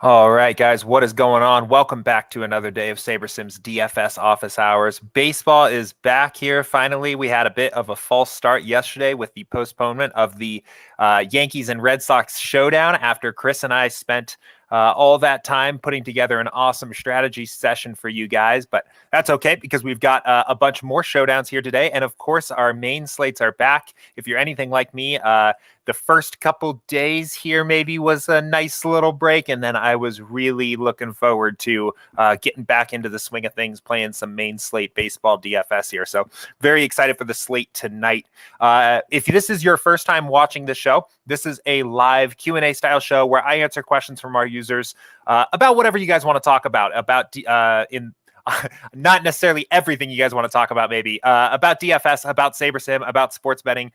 All right, guys, what is going on? Welcome back to another day of SaberSim's DFS Office Hours. Baseball is back here. Finally, we had a bit of a false start yesterday with the postponement of the Yankees and Red Sox showdown after Chris and I spent all that time putting together an awesome strategy session for you guys. But that's okay because we've got a bunch more showdowns here today. And of course, our main slates are back. If you're anything like me, the first couple days here maybe was a nice little break, and then I was really looking forward to getting back into the swing of things, playing some main slate baseball DFS here. So very excited for the slate tonight. If this is your first time watching the show, this is a live Q&A style show where I answer questions from our users about whatever you guys want to talk about not necessarily everything you guys want to talk about, maybe about DFS, about SaberSim, about sports betting,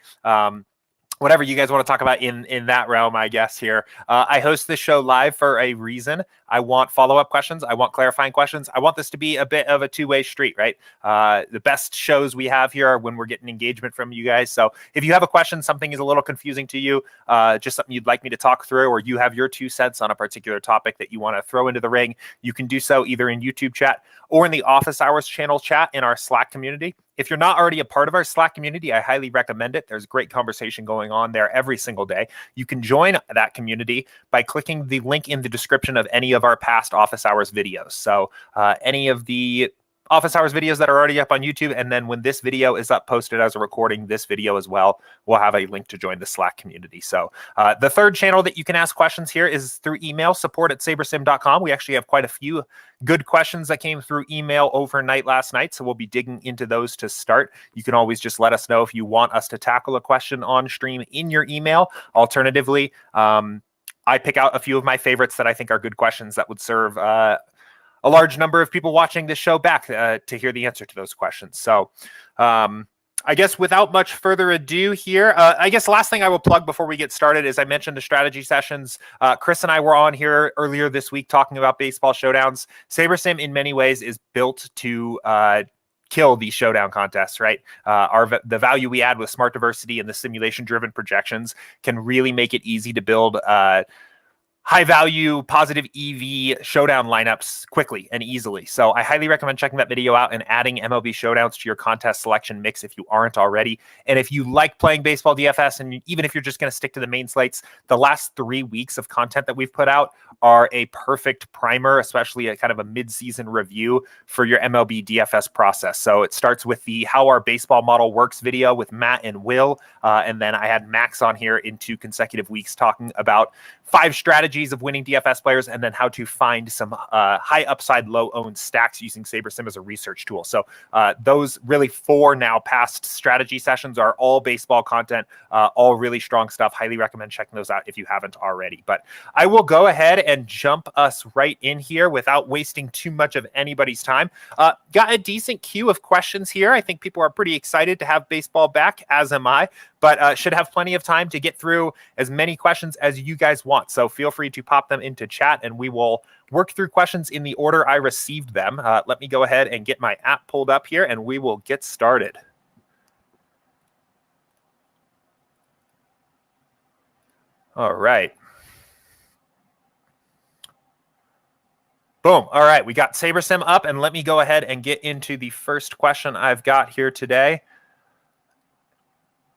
whatever you guys want to talk about in that realm, I guess, here. I host this show live for a reason. I want follow-up questions. I want clarifying questions. I want this to be a bit of a two-way street, right? The best shows we have here are when we're getting engagement from you guys. So if you have a question, something is a little confusing to you, just something you'd like me to talk through, or you have your 2 cents on a particular topic that you want to throw into the ring, you can do so either in YouTube chat or in the Office Hours channel chat in our Slack community. If you're not already a part of our Slack community, I highly recommend it. There's great conversation going on there every single day. You can join that community by clicking the link in the description of any of our past Office Hours videos. So any of the Office Hours videos that are already up on YouTube, and then when this video is up posted as a recording, this video as well, we'll have a link to join the Slack community. So the third channel that you can ask questions here is through email, support@sabersim.com. We actually have quite a few good questions that came through email overnight last night, so we'll be digging into those to start. You can always just let us know if you want us to tackle a question on stream in your email. Alternatively, I pick out a few of my favorites that I think are good questions that would serve a large number of people watching this show back to hear the answer to those questions. So I guess without much further ado here, I guess last thing I will plug before we get started is I mentioned the strategy sessions. Chris and I were on here earlier this week talking about baseball showdowns. SaberSim in many ways is built to kill these showdown contests, right? The value we add with smart diversity and the simulation-driven projections can really make it easy to build high value, positive EV showdown lineups quickly and easily. So I highly recommend checking that video out and adding MLB showdowns to your contest selection mix if you aren't already. And if you like playing baseball DFS, and even if you're just going to stick to the main slates, the last 3 weeks of content that we've put out are a perfect primer, especially a kind of a mid-season review for your MLB DFS process. So it starts with the How Our Baseball Model Works video with Matt and Will. And then I had Max on here in 2 consecutive weeks talking about 5 strategies of winning DFS players, and then how to find some high upside, low owned stacks using SaberSim as a research tool. So those really 4 now past strategy sessions are all baseball content, all really strong stuff. Highly recommend checking those out if you haven't already. But I will go ahead and jump us right in here without wasting too much of anybody's time. Got a decent queue of questions here. I think people are pretty excited to have baseball back, as am I, but should have plenty of time to get through as many questions as you guys want. So feel free to pop them into chat and we will work through questions in the order I received them. Let me go ahead and get my app pulled up here and we will get started. All right. Boom. All right. We got SaberSim up, and let me go ahead and get into the first question I've got here today.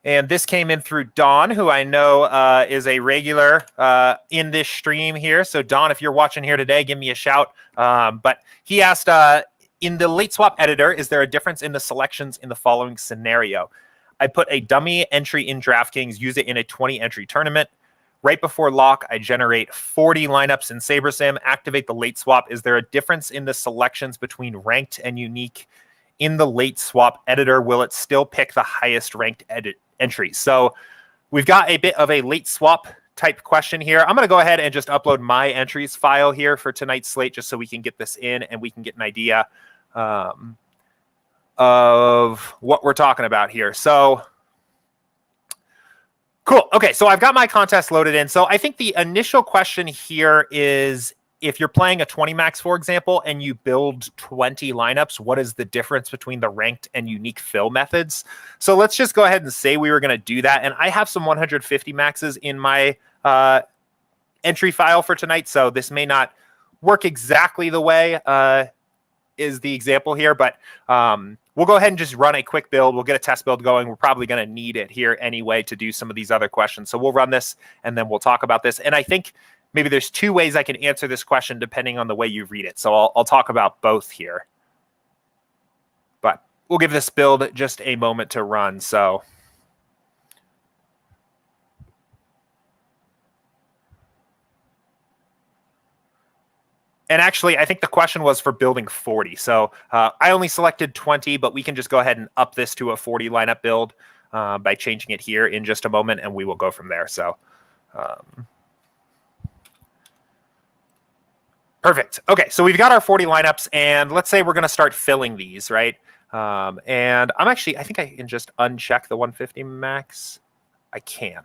And this came in through Don, who I know is a regular in this stream here. So Don, if you're watching here today, give me a shout. But he asked, in the late swap editor, is there a difference in the selections in the following scenario? I put a dummy entry in DraftKings, use it in a 20-entry tournament. Right before lock, I generate 40 lineups in SaberSim, activate the late swap. Is there a difference in the selections between ranked and unique in the late swap editor? Will it still pick the highest ranked entry? So we've got a bit of a late swap type question here. I'm going to go ahead and just upload my entries file here for tonight's slate just so we can get this in and we can get an idea of what we're talking about here. So cool. Okay, so I've got my contest loaded in. So I think the initial question here is, if you're playing a 20 max, for example, and you build 20 lineups, what is the difference between the ranked and unique fill methods? So let's just go ahead and say we were going to do that. And I have some 150 maxes in my entry file for tonight, so this may not work exactly the way is the example here, but we'll go ahead and just run a quick build. We'll get a test build going. We're probably going to need it here anyway to do some of these other questions. So we'll run this and then we'll talk about this. And I think maybe there's two ways I can answer this question depending on the way you read it. So I'll talk about both here. But we'll give this build just a moment to run. So and actually, I think the question was for building 40. So I only selected 20, but we can just go ahead and up this to a 40 lineup build by changing it here in just a moment, and we will go from there. So perfect. Okay, so we've got our 40 lineups, and let's say we're going to start filling these, right? And I think I can just uncheck the 150 max. I can.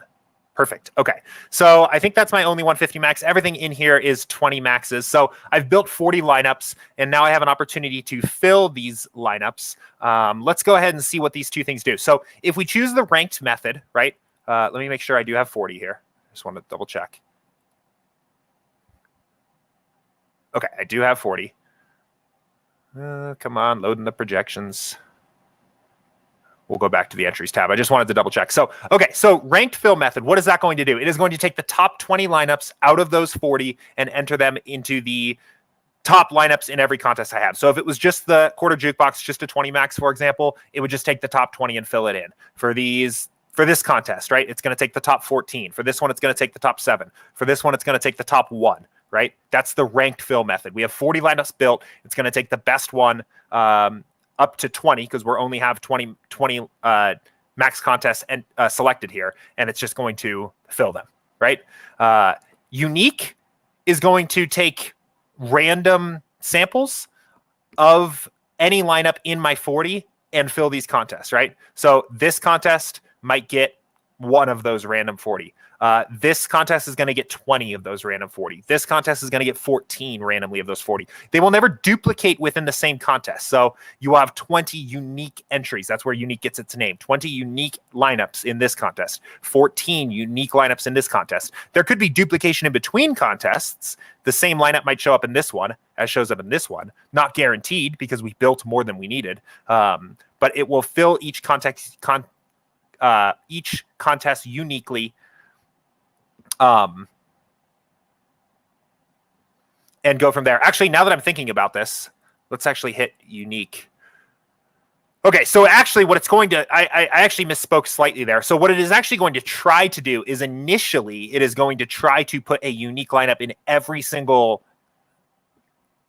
Perfect. Okay. So I think that's my only 150 max. Everything in here is 20 maxes. So I've built 40 lineups, and now I have an opportunity to fill these lineups. Let's go ahead and see what these two things do. So if we choose the ranked method, right? Let me make sure I do have 40 here. Just want to double check. Okay. I do have 40. Come on, loading the projections. We'll go back to the entries tab. I just wanted to double check. So, okay, so ranked fill method, what is that going to do? It is going to take the top 20 lineups out of those 40 and enter them into the top lineups in every contest I have. So if it was just the quarter jukebox, just a 20 max, for example, it would just take the top 20 and fill it in. For this contest, right, it's going to take the top 14. For this one, it's going to take the top 7. For this one, it's going to take the top 1, right? That's the ranked fill method. We have 40 lineups built. It's going to take the best one up to 20 because we only have 20 max contests and selected here, and it's just going to fill them, right? Unique is going to take random samples of any lineup in my 40 and fill these contests, right? So this contest might get one of those random 40. This contest is going to get 20 of those random 40. This contest is going to get 14 randomly of those 40. They will never duplicate within the same contest. So you will have 20 unique entries. That's where unique gets its name. 20 unique lineups in this contest. 14 unique lineups in this contest. There could be duplication in between contests. The same lineup might show up in this one as shows up in this one. Not guaranteed because we built more than we needed. But it will fill each contest uniquely. And go from there. Actually, now that I'm thinking about this, let's actually hit unique. Okay, so actually what it's going to, I actually misspoke slightly there. So what it is actually going to try to do is initially it is going to try to put a unique lineup in every single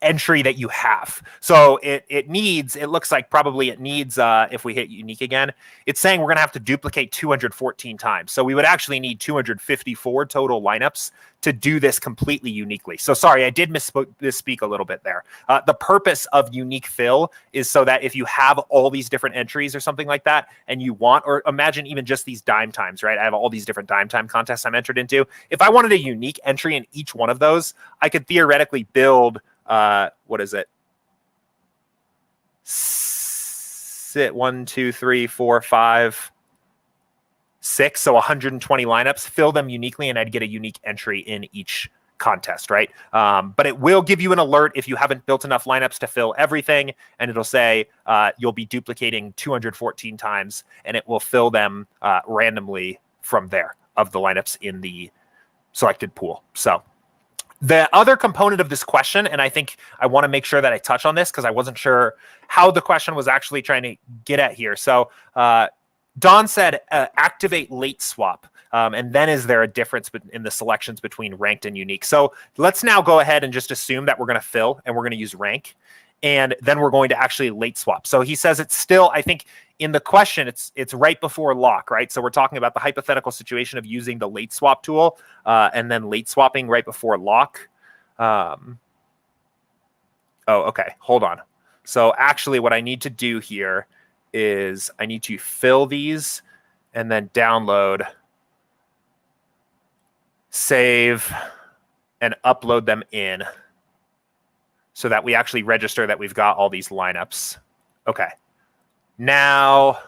entry that you have. So it looks like probably it needs, if we hit unique again, it's saying we're going to have to duplicate 214 times. So we would actually need 254 total lineups to do this completely uniquely. So sorry, I did misspeak a little bit there. The purpose of unique fill is so that if you have all these different entries or something like that, and you want, or imagine even just these dime times, right? I have all these different dime time contests I'm entered into. If I wanted a unique entry in each one of those, I could theoretically build what is it? 1, 2, 3, 4, 5, 6. So 120 lineups, fill them uniquely, and I'd get a unique entry in each contest, right? But it will give you an alert if you haven't built enough lineups to fill everything, and it'll say you'll be duplicating 214 times, and it will fill them randomly from there of the lineups in the selected pool. So the other component of this question, and I think I want to make sure that I touch on this because I wasn't sure how the question was actually trying to get at here. So Don said, activate late swap. And then is there a difference in the selections between ranked and unique? So let's now go ahead and just assume that we're going to fill and we're going to use rank. And then we're going to actually late swap. So he says it's still, I think in the question, it's right before lock, right? So we're talking about the hypothetical situation of using the late swap tool and then late swapping right before lock. Oh, okay. Hold on. So actually what I need to do here is I need to fill these and then download, save, and upload them in, so that we actually register that we've got all these lineups. Okay. Now,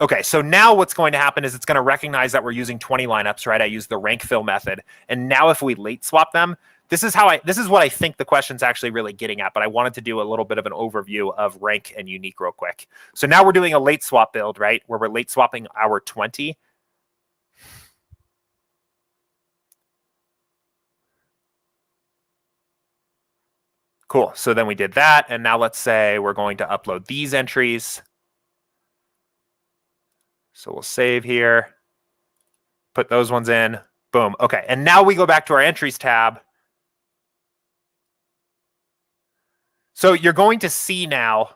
Okay, so now what's going to happen is it's going to recognize that we're using 20 lineups, right? I use the rank fill method. And now if we late swap them, this is what I think the question's actually really getting at, but I wanted to do a little bit of an overview of rank and unique real quick. So now we're doing a late swap build, right? Where we're late swapping our 20. Cool. So then we did that. And now let's say we're going to upload these entries. So we'll save here, put those ones in. Boom. Okay. And now we go back to our entries tab. So you're going to see now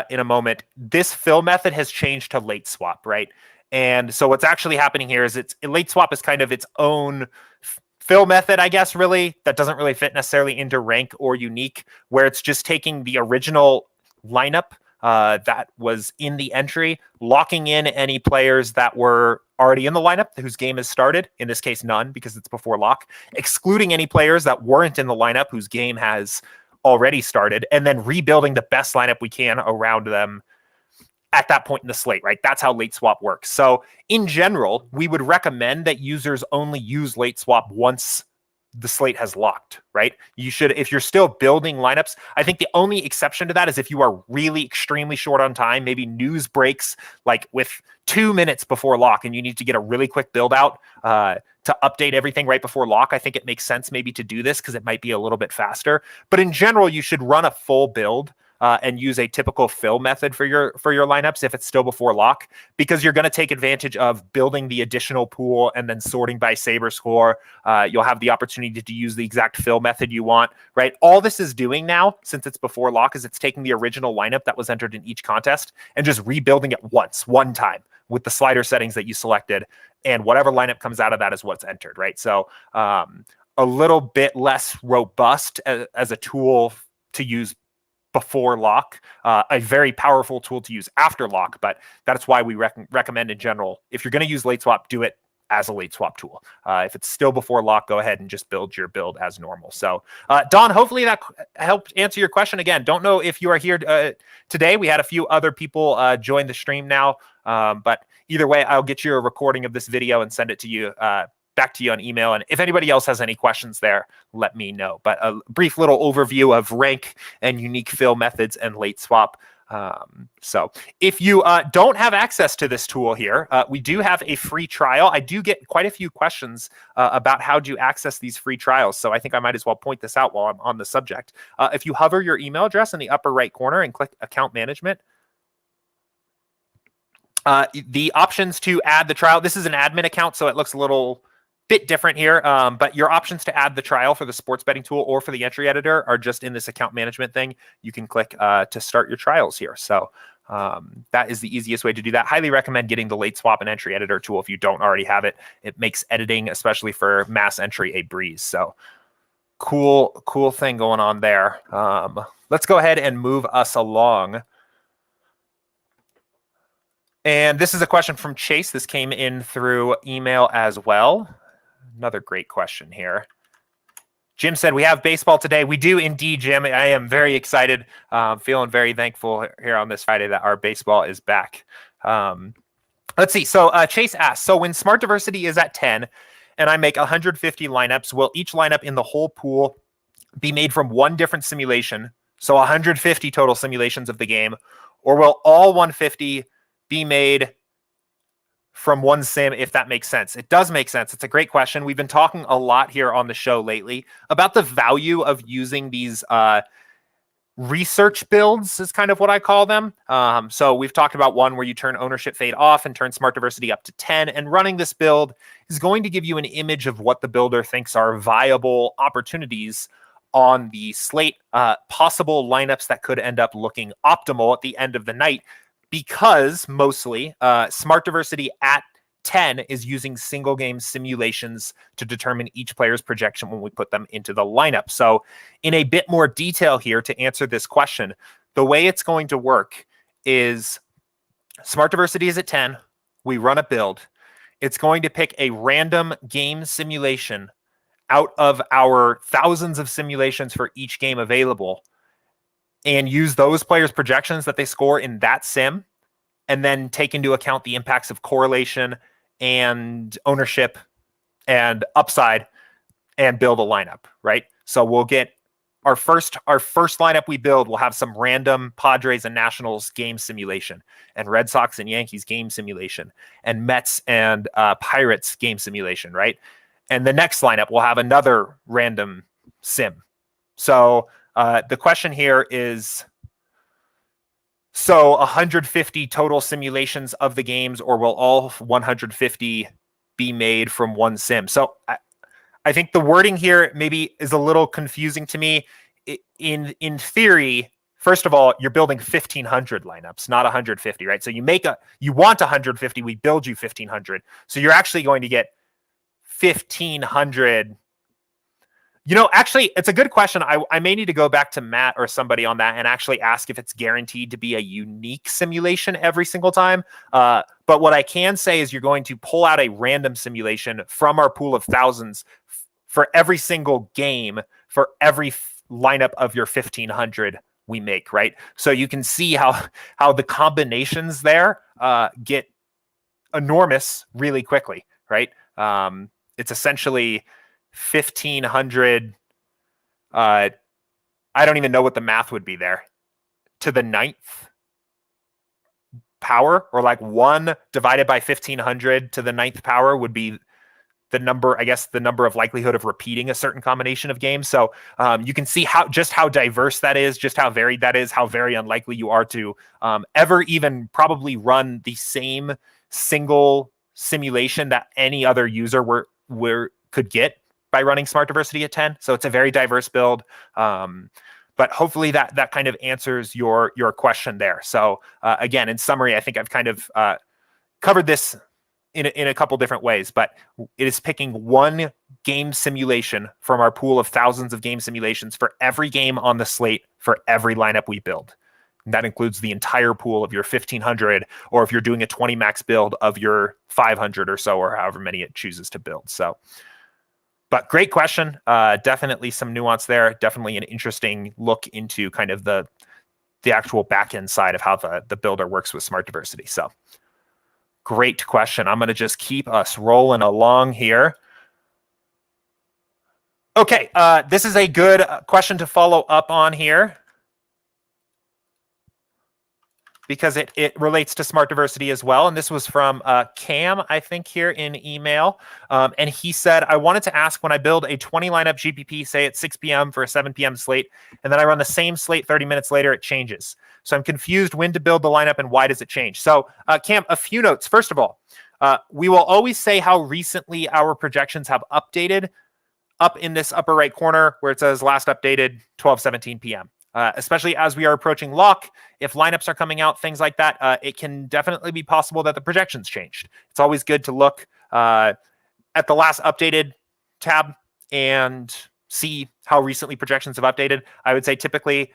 in a moment, this fill method has changed to late swap, right? And so what's actually happening here is late swap is kind of its own fill method, I guess, really, that doesn't really fit necessarily into rank or unique, where it's just taking the original lineup that was in the entry, locking in any players that were already in the lineup whose game has started, in this case, none, because it's before lock, excluding any players that weren't in the lineup whose game has already started, and then rebuilding the best lineup we can around them at that point in the slate, right? That's how late swap works. So in general, we would recommend that users only use late swap once the slate has locked, right? You should, if you're still building lineups, I think the only exception to that is if you are really extremely short on time, maybe news breaks like with 2 minutes before lock and you need to get a really quick build out to update everything right before lock. I think it makes sense maybe to do this because it might be a little bit faster. But in general, you should run a full build and use a typical fill method for your lineups if it's still before lock, because you're going to take advantage of building the additional pool and then sorting by Saber score. You'll have the opportunity to use the exact fill method you want, right? All this is doing now, since it's before lock, is it's taking the original lineup that was entered in each contest and just rebuilding it one time with the slider settings that you selected, and whatever lineup comes out of that is what's entered, right? So a little bit less robust as a tool to use before lock, a very powerful tool to use after lock, but that's why we recommend in general, if you're going to use late swap, do it as a late swap tool. If it's still before lock, go ahead and just build your build as normal. So Don, hopefully that helped answer your question. Again, don't know if you are here today. We had a few other people join the stream now, but either way, I'll get you a recording of this video and send it to you back to you on email. And if anybody else has any questions there, let me know. But a brief little overview of rank and unique fill methods and late swap. So if you don't have access to this tool here, we do have a free trial. I do get quite a few questions about how to access these free trials. So I think I might as well point this out while I'm on the subject. If you hover your email address in the upper right corner and click account management, the options to add the trial, this is an admin account, so it looks a little bit different here, but your options to add the trial for the sports betting tool or for the entry editor are just in this account management thing. You can click to start your trials here. So that is the easiest way to do that. Highly recommend getting the late swap and entry editor tool if you don't already have it. It makes editing, especially for mass entry, a breeze. So cool thing going on there. Let's go ahead and move us along. And this is a question from Chase. This came in through email as well. Another great question here. Jim said, we have baseball today. We do indeed, Jim. I am very excited. Feeling very thankful here on this Friday that our baseball is back. Let's see. So Chase asked, so when smart diversity is at 10 and I make 150 lineups, will each lineup in the whole pool be made from one different simulation? So 150 total simulations of the game, or will all 150 be made from one sim, if that makes sense? It does make sense. It's a great question. We've been talking a lot here on the show lately about the value of using these research builds is kind of what I call them. So we've talked about one where you turn ownership fade off and turn smart diversity up to 10, and running this build is going to give you an image of what the builder thinks are viable opportunities on the slate, possible lineups that could end up looking optimal at the end of the night, because mostly smart diversity at 10 is using single game simulations to determine each player's projection when we put them into the lineup. So in a bit more detail here to answer this question, the way it's going to work is smart diversity is at 10. We run a build. It's going to pick a random game simulation out of our thousands of simulations for each game available, and use those players' projections that they score in that sim and then take into account the impacts of correlation and ownership and upside and build a lineup, right? So we'll get our first lineup we build will have some random Padres and Nationals game simulation, and Red Sox and Yankees game simulation, and Mets and Pirates game simulation, right? And the next lineup will have another random sim. So the question here is, so 150 total simulations of the games, or will all 150 be made from one sim? So I think the wording here maybe is a little confusing to me. In theory, first of all, you're building 1,500 lineups, not 150, right? So you want 150, we build you 1,500. So you're actually going to get 1,500. Actually, it's a good question. I may need to go back to Matt or somebody on that and actually ask if it's guaranteed to be a unique simulation every single time. But what I can say is you're going to pull out a random simulation from our pool of thousands for every single game for every lineup of your 1,500 we make, right? So you can see how the combinations there get enormous really quickly, right? It's essentially 1,500. I don't even know what the math would be there. To the 9th power, or like 1 divided by 1,500 to the 9th power would be the number, I guess, the number of likelihood of repeating a certain combination of games. So you can see how diverse that is, just how varied that is, how very unlikely you are to ever even probably run the same single simulation that any other user could get by running Smart Diversity at 10. So it's a very diverse build. But hopefully that kind of answers your question there. So again, in summary, I think I've kind of covered this in a couple different ways, but it is picking one game simulation from our pool of thousands of game simulations for every game on the slate for every lineup we build. And that includes the entire pool of your 1,500, or if you're doing a 20 max build of your 500 or so, or however many it chooses to build. So, but great question. Definitely some nuance there. Definitely an interesting look into kind of the actual back end side of how the builder works with Smart Diversity. So great question. I'm going to just keep us rolling along here. Okay, this is a good question to follow up on here, because it relates to Smart Diversity as well. And this was from Cam, I think, here in email. And he said, I wanted to ask, when I build a 20 lineup GPP, say at 6 p.m. for a 7 p.m. slate, and then I run the same slate 30 minutes later, it changes. So I'm confused when to build the lineup and why does it change? So Cam, a few notes. First of all, we will always say how recently our projections have updated up in this upper right corner where it says last updated 12:17 p.m. Especially as we are approaching lock, if lineups are coming out, things like that, it can definitely be possible that the projections changed. It's always good to look at the last updated tab and see how recently projections have updated. I would say typically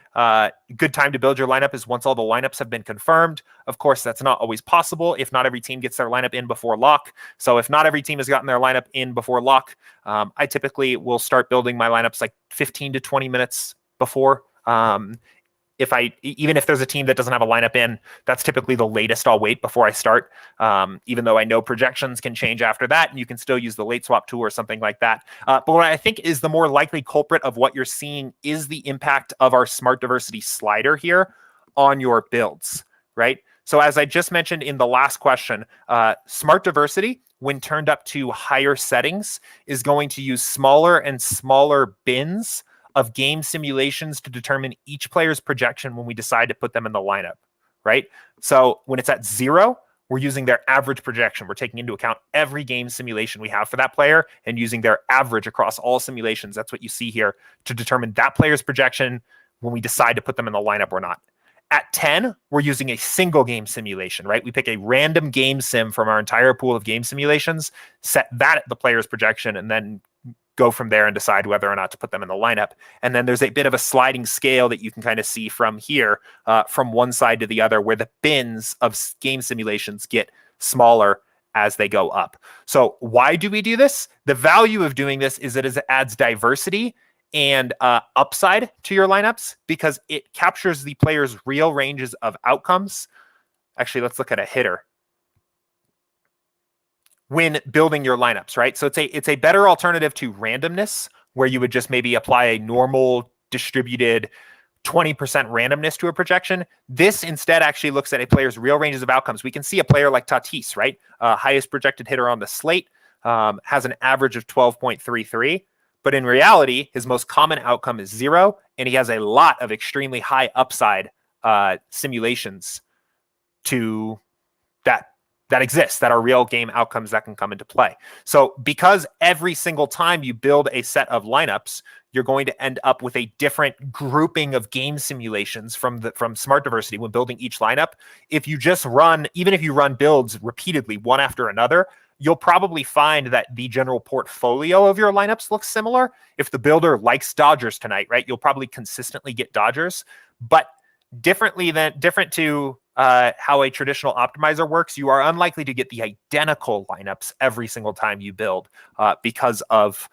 good time to build your lineup is once all the lineups have been confirmed. Of course, that's not always possible if not every team gets their lineup in before lock. So if not every team has gotten their lineup in before lock, I typically will start building my lineups like 15 to 20 minutes before. Even if there's a team that doesn't have a lineup in, that's typically the latest I'll wait before I start. Even though I know projections can change after that, and you can still use the late swap tool or something like that. But what I think is the more likely culprit of what you're seeing is the impact of our Smart Diversity slider here on your builds, right? So as I just mentioned in the last question, Smart Diversity, when turned up to higher settings, is going to use smaller and smaller bins of game simulations to determine each player's projection when we decide to put them in the lineup, right? So when it's at 0, we're using their average projection. We're taking into account every game simulation we have for that player and using their average across all simulations. That's what you see here to determine that player's projection when we decide to put them in the lineup or not. At 10, we're using a single game simulation, right? We pick a random game sim from our entire pool of game simulations, set that at the player's projection, and then go from there and decide whether or not to put them in the lineup. And then there's a bit of a sliding scale that you can kind of see from here, from one side to the other, where the bins of game simulations get smaller as they go up. So why do we do this? The value of doing this is that it adds diversity and upside to your lineups, because it captures the player's real ranges of outcomes Actually, let's look at a hitter when building your lineups, right? So it's a better alternative to randomness, where you would just maybe apply a normal distributed 20% randomness to a projection. This instead actually looks at a player's real ranges of outcomes. We can see a player like Tatis, right? Highest projected hitter on the slate, has an average of 12.33. But in reality, his most common outcome is 0, and he has a lot of extremely high upside simulations to that exist, that are real game outcomes that can come into play. So because every single time you build a set of lineups, you're going to end up with a different grouping of game simulations from Smart Diversity when building each lineup. If you just run, even if you run builds repeatedly, one after another, you'll probably find that the general portfolio of your lineups looks similar. If the builder likes Dodgers tonight, right, you'll probably consistently get Dodgers. But different to how a traditional optimizer works, you are unlikely to get the identical lineups every single time you build because of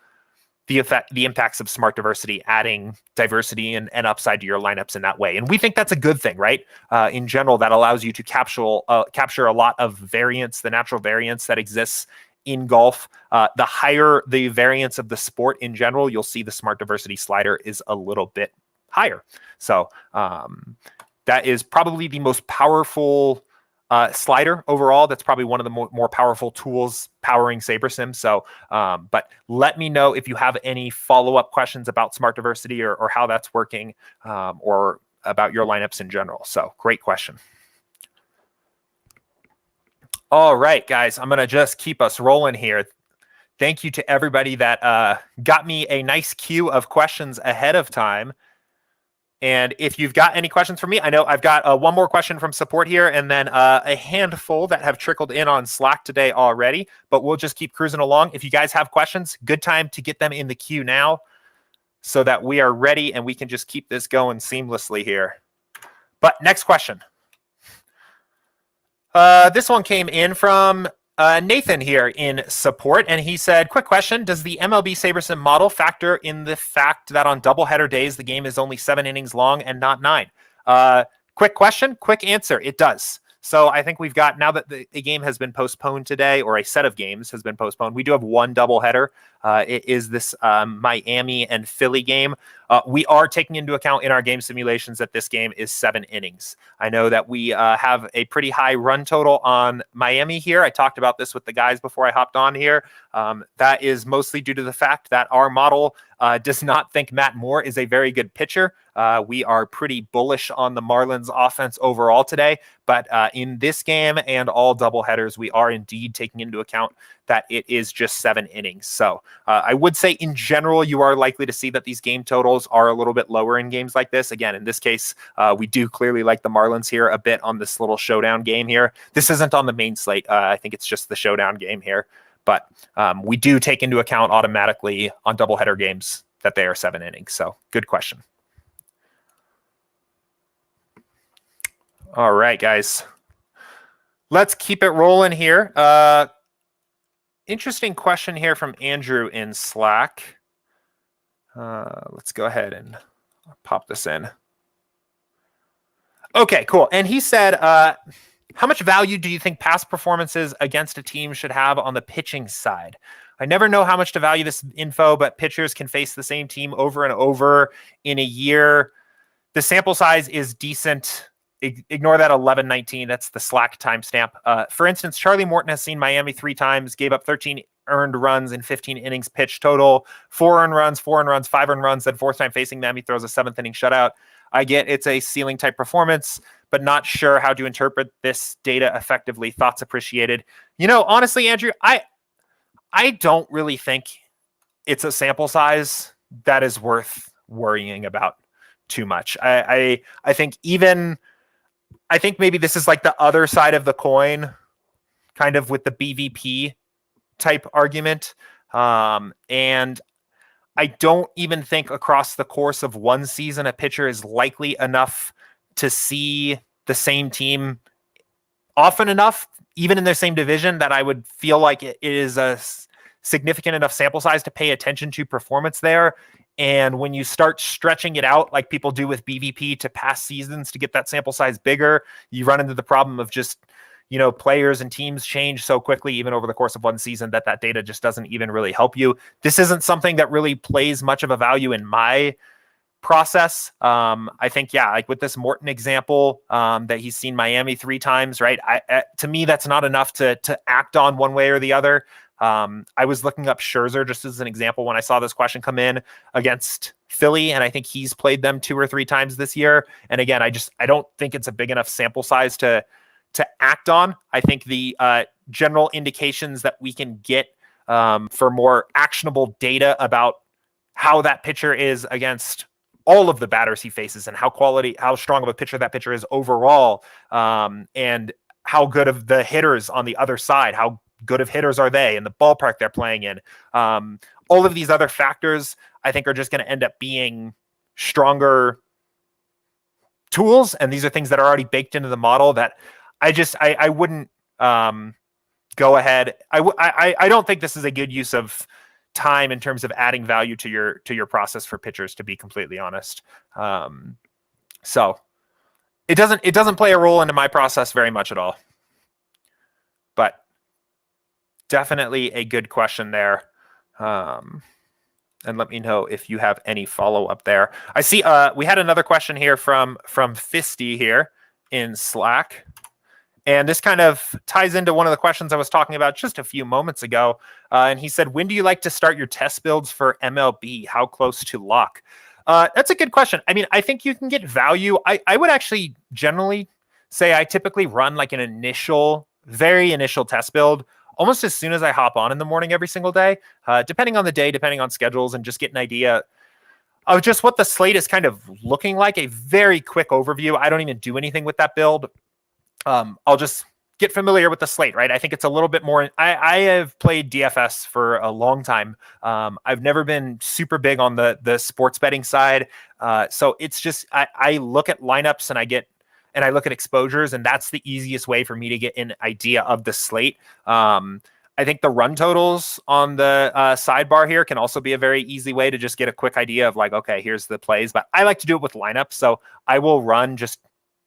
the impacts of Smart Diversity, adding diversity and upside to your lineups in that way. And we think that's a good thing, right? In general, that allows you to capture a lot of variance, the natural variance that exists in golf. The higher the variance of the sport in general, you'll see the Smart Diversity slider is a little bit higher. So that is probably the most powerful slider overall. That's probably one of the more powerful tools powering SaberSim. So, but let me know if you have any follow-up questions about Smart Diversity or how that's working, or about your lineups in general. So great question. All right, guys, I'm going to just keep us rolling here. Thank you to everybody that got me a nice queue of questions ahead of time. And if you've got any questions for me, I know I've got one more question from support here, and then a handful that have trickled in on Slack today already, but we'll just keep cruising along. If you guys have questions, good time to get them in the queue now so that we are ready and we can just keep this going seamlessly here. But next question. This one came in from Nathan here in support, and he said, quick question, does the MLB SaberSim model factor in the fact that on doubleheader days, the game is only 7 innings long and not 9? Quick question, quick answer, it does. So I think we've got, now that the game has been postponed today, or a set of games has been postponed, we do have one doubleheader. It is this Miami and Philly game. We are taking into account in our game simulations that this game is 7 innings. I know that we have a pretty high run total on Miami here. I talked about this with the guys before I hopped on here. That is mostly due to the fact that our model does not think Matt Moore is a very good pitcher. We are pretty bullish on the Marlins offense overall today, but in this game and all doubleheaders, we are indeed taking into account that it is just 7 innings. So I would say in general, you are likely to see that these game totals are a little bit lower in games like this. Again, in this case, we do clearly like the Marlins here a bit on this little showdown game here. This isn't on the main slate. I think it's just the showdown game here. But we do take into account automatically on doubleheader games that they are 7 innings. So good question. All right, guys. Let's keep it rolling here. Interesting question here from Andrew in Slack. Let's go ahead and pop this in. Okay, cool. And he said, how much value do you think past performances against a team should have on the pitching side? I never know how much to value this info, but pitchers can face the same team over and over in a year. The sample size is decent. Ignore that 11-19. That's the Slack timestamp. For instance, Charlie Morton has seen Miami 3 times, gave up 13 earned runs in 15 innings pitched total, 4 earned runs, 4 earned runs, 5 earned runs. Then 4th time facing them, he throws a 7th inning shutout. I get it's a ceiling type performance, but not sure how to interpret this data effectively. Thoughts appreciated. You know, honestly, Andrew, I don't really think it's a sample size that is worth worrying about too much. I think I think maybe this is like the other side of the coin, kind of with the BVP type argument. And I don't even think across the course of one season, a pitcher is likely enough to see the same team often enough, even in their same division, that I would feel like it is a significant enough sample size to pay attention to performance there. And when you start stretching it out, like people do with BVP to past seasons to get that sample size bigger, you run into the problem of just, players and teams change so quickly, even over the course of one season, that data just doesn't even really help you. This isn't something that really plays much of a value in my process. I think, like with this Morton example, that he's seen Miami 3 times, right? To me, that's not enough to act on one way or the other. I was looking up Scherzer just as an example when I saw this question come in against Philly, and I think he's played them 2 or 3 times this year. And again, I don't think it's a big enough sample size to act on. I think the general indications that we can get for more actionable data about how that pitcher is against all of the batters he faces and how strong of a pitcher that pitcher is overall, and how good of the hitters on the other side, how good of hitters are they in the ballpark they're playing in. All of these other factors, I think, are just going to end up being stronger tools. And these are things that are already baked into the model that I wouldn't go ahead. I don't think this is a good use of time in terms of adding value to your process for pitchers, to be completely honest. So it doesn't play a role into my process very much at all, but definitely a good question there. And let me know if you have any follow-up there. I see we had another question here from Fisty here in Slack. And this kind of ties into one of the questions I was talking about just a few moments ago. And he said, when do you like to start your test builds for MLB? How close to lock? That's a good question. I mean, I think you can get value. I would actually generally say I typically run like an very initial test build almost as soon as I hop on in the morning every single day, depending on the day, depending on schedules, and just get an idea of just what the slate is kind of looking like. A very quick overview. I don't even do anything with that build. I'll just get familiar with the slate, right? I think it's a little bit more. I have played DFS for a long time. I've never been super big on the sports betting side. So it's just, I look at lineups and I look at exposures, and that's the easiest way for me to get an idea of the slate. I think the run totals on the sidebar here can also be a very easy way to just get a quick idea of like, okay, here's the plays, but I like to do it with lineups. So I will run just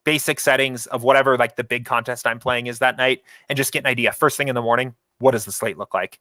basic settings of whatever like the big contest I'm playing is that night, and just get an idea first thing in the morning. What does the slate look like?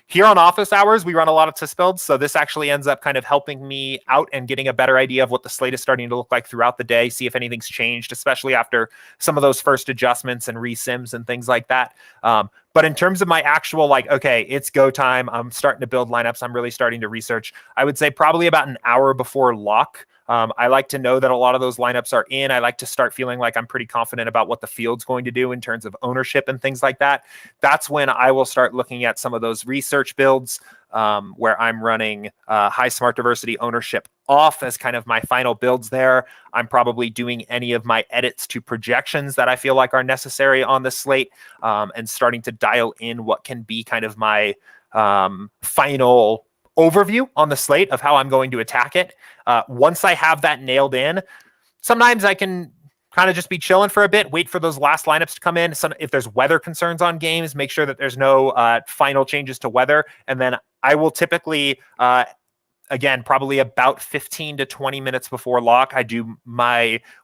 Here on Office Hours, we run a lot of test builds. So this actually ends up kind of helping me out and getting a better idea of what the slate is starting to look like throughout the day, see if anything's changed, especially after some of those first adjustments and resims and things like that. But in terms of my actual, like, okay, it's go time, I'm starting to build lineups, I'm really starting to research, I would say probably about an hour before lock. I like to know that a lot of those lineups are in. I like to start feeling like I'm pretty confident about what the field's going to do in terms of ownership and things like that. That's when I will start looking at some of those research builds where I'm running high smart diversity ownership off as kind of my final builds there. I'm probably doing any of my edits to projections that I feel like are necessary on the slate, and starting to dial in what can be kind of my final overview on the slate of how I'm going to attack it. Once I have that nailed in, sometimes I can kind of just be chilling for a bit, wait for those last lineups to come in. If there's weather concerns on games, make sure that there's no final changes to weather. And then I will typically, again, probably about 15 to 20 minutes before lock, I do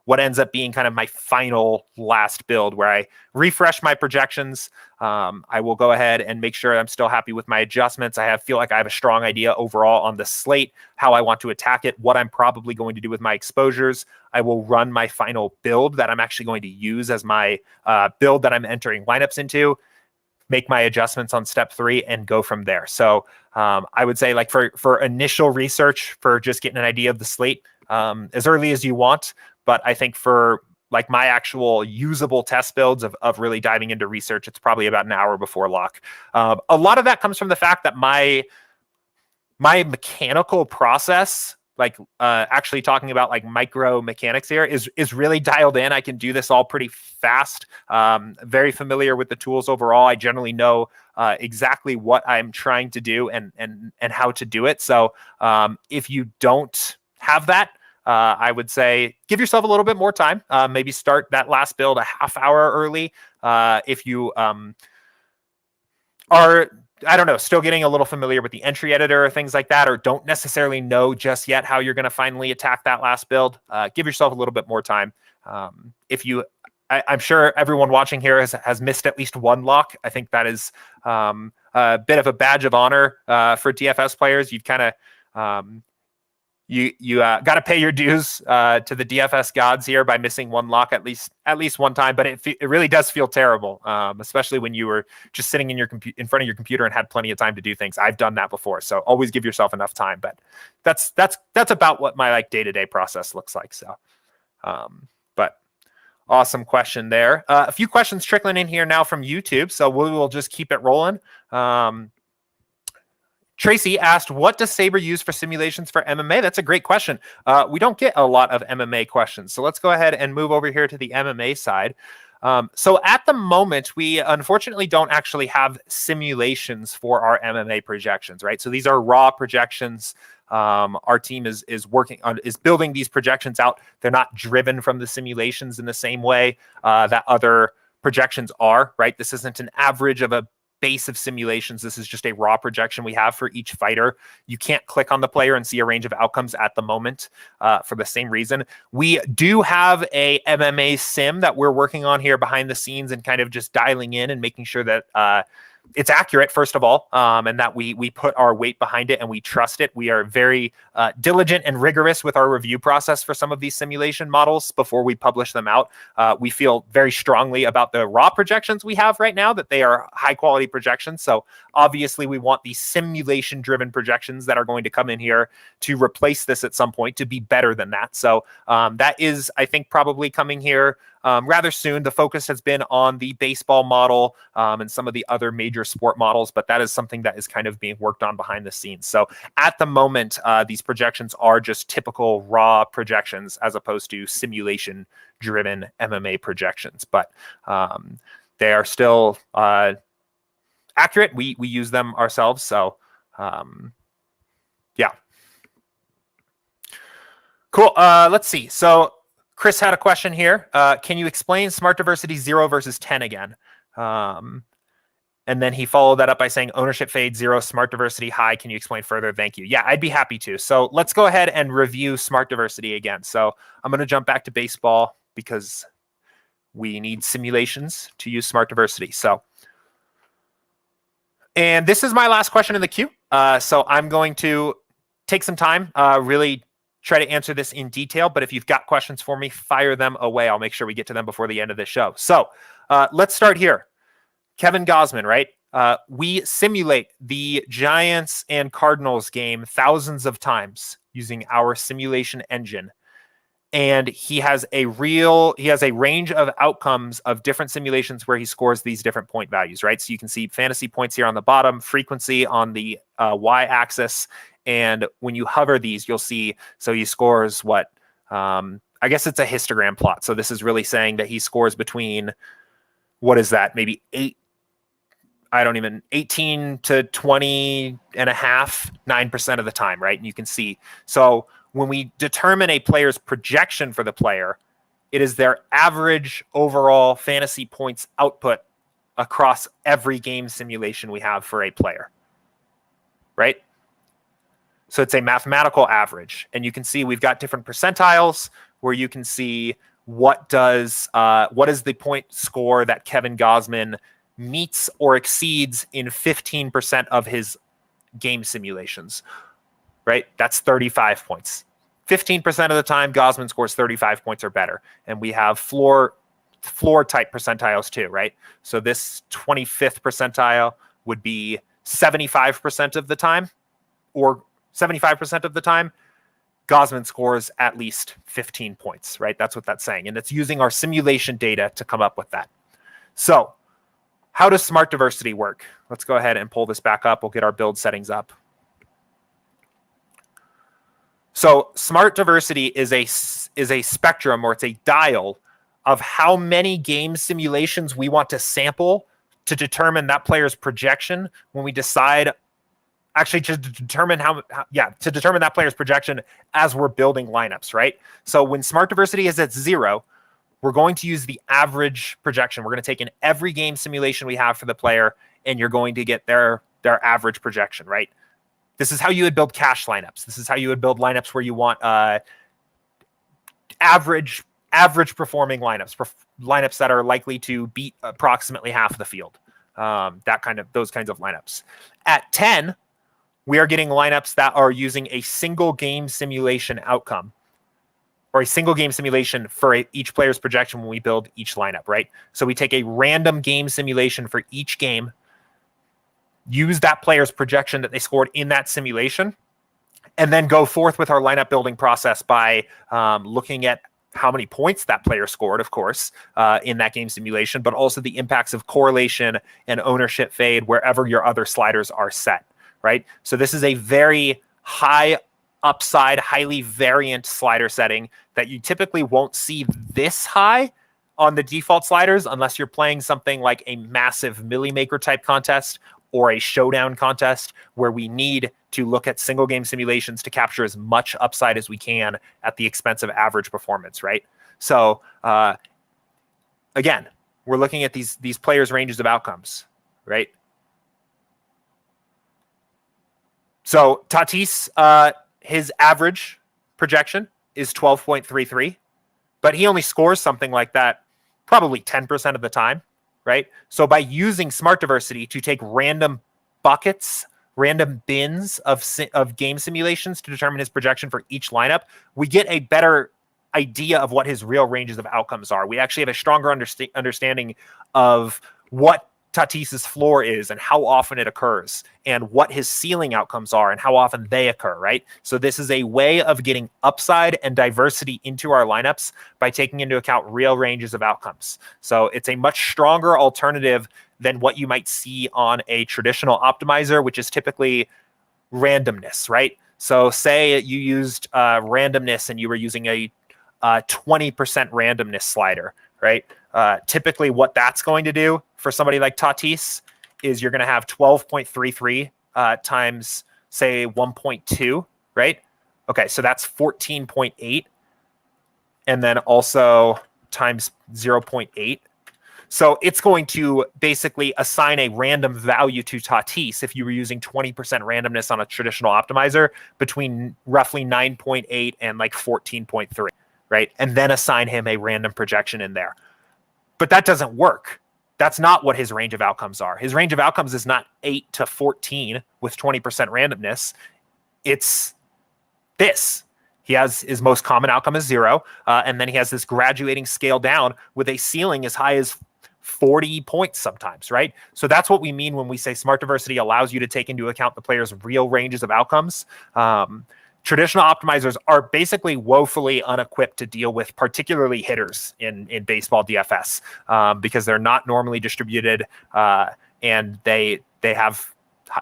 what ends up being kind of my final last build where I refresh my projections. I will go ahead and make sure I'm still happy with my adjustments. Feel like I have a strong idea overall on the slate, how I want to attack it, what I'm probably going to do with my exposures. I will run my final build that I'm actually going to use as my build that I'm entering lineups into, make my adjustments on step 3, and go from there. So I would say, like, for initial research, for just getting an idea of the slate, as early as you want. But I think for like my actual usable test builds of really diving into research, it's probably about an hour before lock. A lot of that comes from the fact that my mechanical process, like actually talking about like micro mechanics here, is really dialed in. I can do this all pretty fast. Very familiar with the tools overall. I generally know exactly what I'm trying to do and how to do it. So if you don't have that, I would say give yourself a little bit more time. Maybe start that last build a half hour early. If you are I don't know, still getting a little familiar with the entry editor or things like that, or don't necessarily know just yet how you're going to finally attack that last build, give yourself a little bit more time. I'm sure everyone watching here has missed at least one lock. I think that is a bit of a badge of honor for DFS players. You've kind of you got to pay your dues to the DFS gods here by missing one lock at least one time. But it really does feel terrible, especially when you were just sitting in front of your computer and had plenty of time to do things. I've done that before, so always give yourself enough time. But that's about what my day-to-day process looks like. So, but awesome question there. A few questions trickling in here now from YouTube, so we will just keep it rolling. Tracy asked, what does Saber use for simulations for MMA? That's a great question. We don't get a lot of MMA questions. So let's go ahead and move over here to the MMA side. So at the moment, we unfortunately don't actually have simulations for our MMA projections, right? So these are raw projections. Our team is building these projections out. They're not driven from the simulations in the same way that other projections are, right? This isn't an average of a base of simulations. This is just a raw projection we have for each fighter. You can't click on the player and see a range of outcomes at the moment for the same reason. We do have a MMA sim that we're working on here behind the scenes and kind of just dialing in and making sure that it's accurate, first of all, and that we put our weight behind it and we trust it. We are very diligent and rigorous with our review process for some of these simulation models before we publish them out. We feel very strongly about the raw projections we have right now, that they are high quality projections. So obviously we want these simulation driven projections that are going to come in here to replace this at some point to be better than that. So that is, I think, probably coming here rather soon. The focus has been on the baseball model and some of the other major sport models, but that is something that is kind of being worked on behind the scenes. So at the moment, these projections are just typical raw projections as opposed to simulation driven MMA projections, but they are still accurate. We use them ourselves. So yeah. Cool. Let's see. So Chris had a question here. Can you explain smart diversity 0 versus 10 again? And then he followed that up by saying ownership fade 0, smart diversity high. Can you explain further? Thank you. Yeah, I'd be happy to. So let's go ahead and review smart diversity again. So I'm going to jump back to baseball because we need simulations to use smart diversity. So, and this is my last question in the queue. So I'm going to take some time, really try to answer this in detail, but if you've got questions for me, fire them away. I'll make sure we get to them before the end of the show. So let's start here. Kevin Gosman, right? We simulate the Giants and Cardinals game thousands of times using our simulation engine. And he has a range of outcomes of different simulations where he scores these different point values, right? So you can see fantasy points here on the bottom, frequency on the y-axis. And when you hover these, you'll see, so he scores what? I guess it's a histogram plot. So this is really saying that he scores between, what is that? Maybe 18 to 20 and a half, 9% of the time, right? And you can see, so when we determine a player's projection for the player, it is their average overall fantasy points output across every game simulation we have for a player, right? So it's a mathematical average. And you can see we've got different percentiles where you can see what is the point score that Kevin Gosman meets or exceeds in 15% of his game simulations, right? That's 35 points. 15% of the time, Gosman scores 35 points or better. And we have floor type percentiles too, right? So this 25th percentile would be 75% of the time, or 75% of the time, Gosman scores at least 15 points, right? That's what that's saying. And it's using our simulation data to come up with that. So how does smart diversity work? Let's go ahead and pull this back up. We'll get our build settings up. So smart diversity is a spectrum, or it's a dial of how many game simulations we want to sample to determine that player's projection when we decide, actually to determine to determine that player's projection as we're building lineups, right? So when smart diversity is at 0, we're going to use the average projection. We're going to take in every game simulation we have for the player, and you're going to get their their average projection, right? This is how you would build cash lineups. This is how you would build lineups where you want average performing lineups, lineups that are likely to beat approximately half of the field. Those kinds of lineups. At 10, we are getting lineups that are using a single game simulation outcome, or a single game simulation for each player's projection when we build each lineup, right? So we take a random game simulation for each game, use that player's projection that they scored in that simulation, and then go forth with our lineup building process by looking at how many points that player scored, of course, in that game simulation, but also the impacts of correlation and ownership fade wherever your other sliders are set, right? So this is a very high upside, highly variant slider setting that you typically won't see this high on the default sliders unless you're playing something like a massive Millie Maker type contest or a showdown contest where we need to look at single game simulations to capture as much upside as we can at the expense of average performance, right? So again, we're looking at these players' ranges of outcomes, right? So Tatis, his average projection is 12.33, but he only scores something like that probably 10% of the time, right? So by using smart diversity to take random buckets, random bins of game simulations to determine his projection for each lineup, we get a better idea of what his real ranges of outcomes are. We actually have a stronger understanding of what Tatis's floor is and how often it occurs and what his ceiling outcomes are and how often they occur, right? So this is a way of getting upside and diversity into our lineups by taking into account real ranges of outcomes. So it's a much stronger alternative than what you might see on a traditional optimizer, which is typically randomness, right? So say you used randomness and you were using a 20% randomness slider, right? Typically what that's going to do for somebody like Tatis is you're going to have 12.33 times, say, 1.2, right? Okay, so that's 14.8. And then also times 0.8. So it's going to basically assign a random value to Tatis if you were using 20% randomness on a traditional optimizer between roughly 9.8 and like 14.3, right? And then assign him a random projection in there. But that doesn't work. That's not what his range of outcomes are. His range of outcomes is not 8 to 14 with 20% randomness. It's this. He has his most common outcome is 0. And then he has this graduating scale down with a ceiling as high as 40 points sometimes, right? So that's what we mean when we say smart diversity allows you to take into account the player's real ranges of outcomes. Traditional optimizers are basically woefully unequipped to deal with particularly hitters in baseball DFS because they're not normally distributed and they're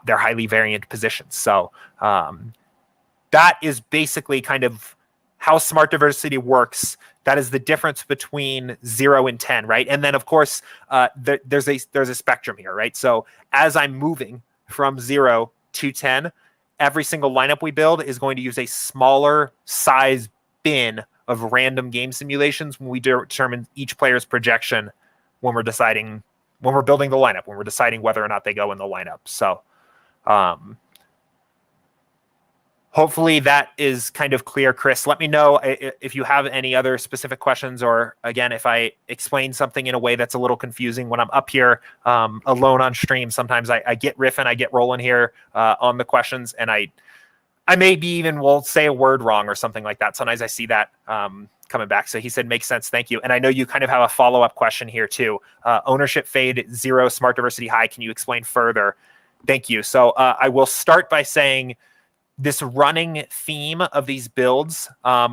highly variant positions. So that is basically kind of how smart diversity works. That is the difference between 0 and 10, right? And then of course there's a spectrum here, right? So as I'm moving from 0 to 10, every single lineup we build is going to use a smaller size bin of random game simulations when we determine each player's projection when we're building the lineup, when we're deciding whether or not they go in the lineup. So hopefully that is kind of clear, Chris. Let me know if you have any other specific questions, or again, if I explain something in a way that's a little confusing when I'm up here alone on stream. Sometimes I get riffing, I get rolling here on the questions, and I maybe even will say a word wrong or something like that. Sometimes I see that coming back. So he said, makes sense. Thank you. And I know you kind of have a follow-up question here too. Ownership fade 0, smart diversity high. Can you explain further? Thank you. So I will start by saying this running theme of these builds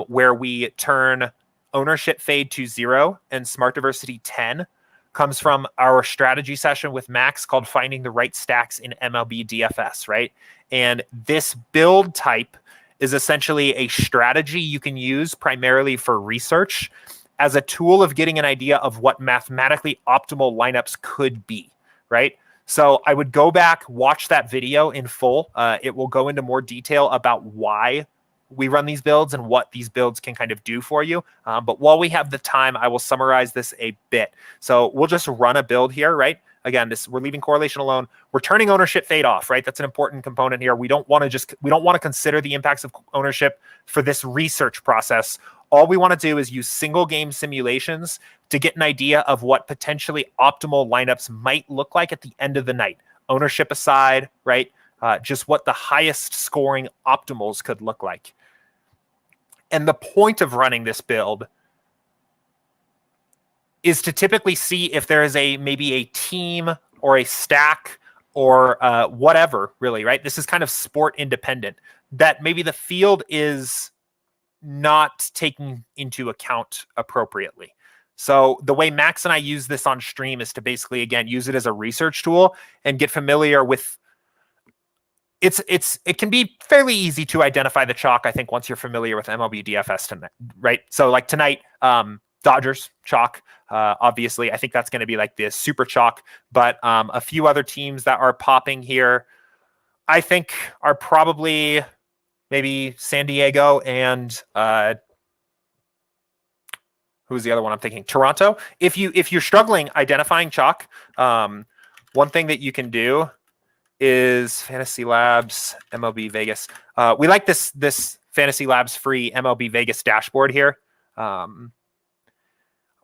where we turn ownership fade to 0 and smart diversity 10 comes from our strategy session with Max called Finding the Right Stacks in MLB DFS, right? And this build type is essentially a strategy you can use primarily for research as a tool of getting an idea of what mathematically optimal lineups could be, right? So I would go back, watch that video in full. It will go into more detail about why we run these builds and what these builds can kind of do for you. But while we have the time, I will summarize this a bit. So we'll just run a build here, right? again, we're leaving correlation alone. We're turning ownership fade off, right? That's an important component here. We don't want to consider the impacts of ownership for this research process. All we want to do is use single game simulations to get an idea of what potentially optimal lineups might look like at the end of the night. Ownership aside, right? Just what the highest scoring optimals could look like. And the point of running this build is to typically see if there is maybe a team or a stack or whatever, really, right? This is kind of sport independent, that maybe the field is not taking into account appropriately. So the way Max and I use this on stream is to basically, again, use it as a research tool and get familiar with it can be fairly easy to identify the chalk, I think, once you're familiar with MLB DFS tonight, right? So like tonight, Dodgers chalk, obviously. I think that's going to be like this super chalk, but a few other teams that are popping here, I think, are probably maybe San Diego and who's the other one I'm thinking? Toronto. If you're struggling identifying chalk, one thing that you can do is Fantasy Labs, MLB Vegas. We like this Fantasy Labs free MLB Vegas dashboard here.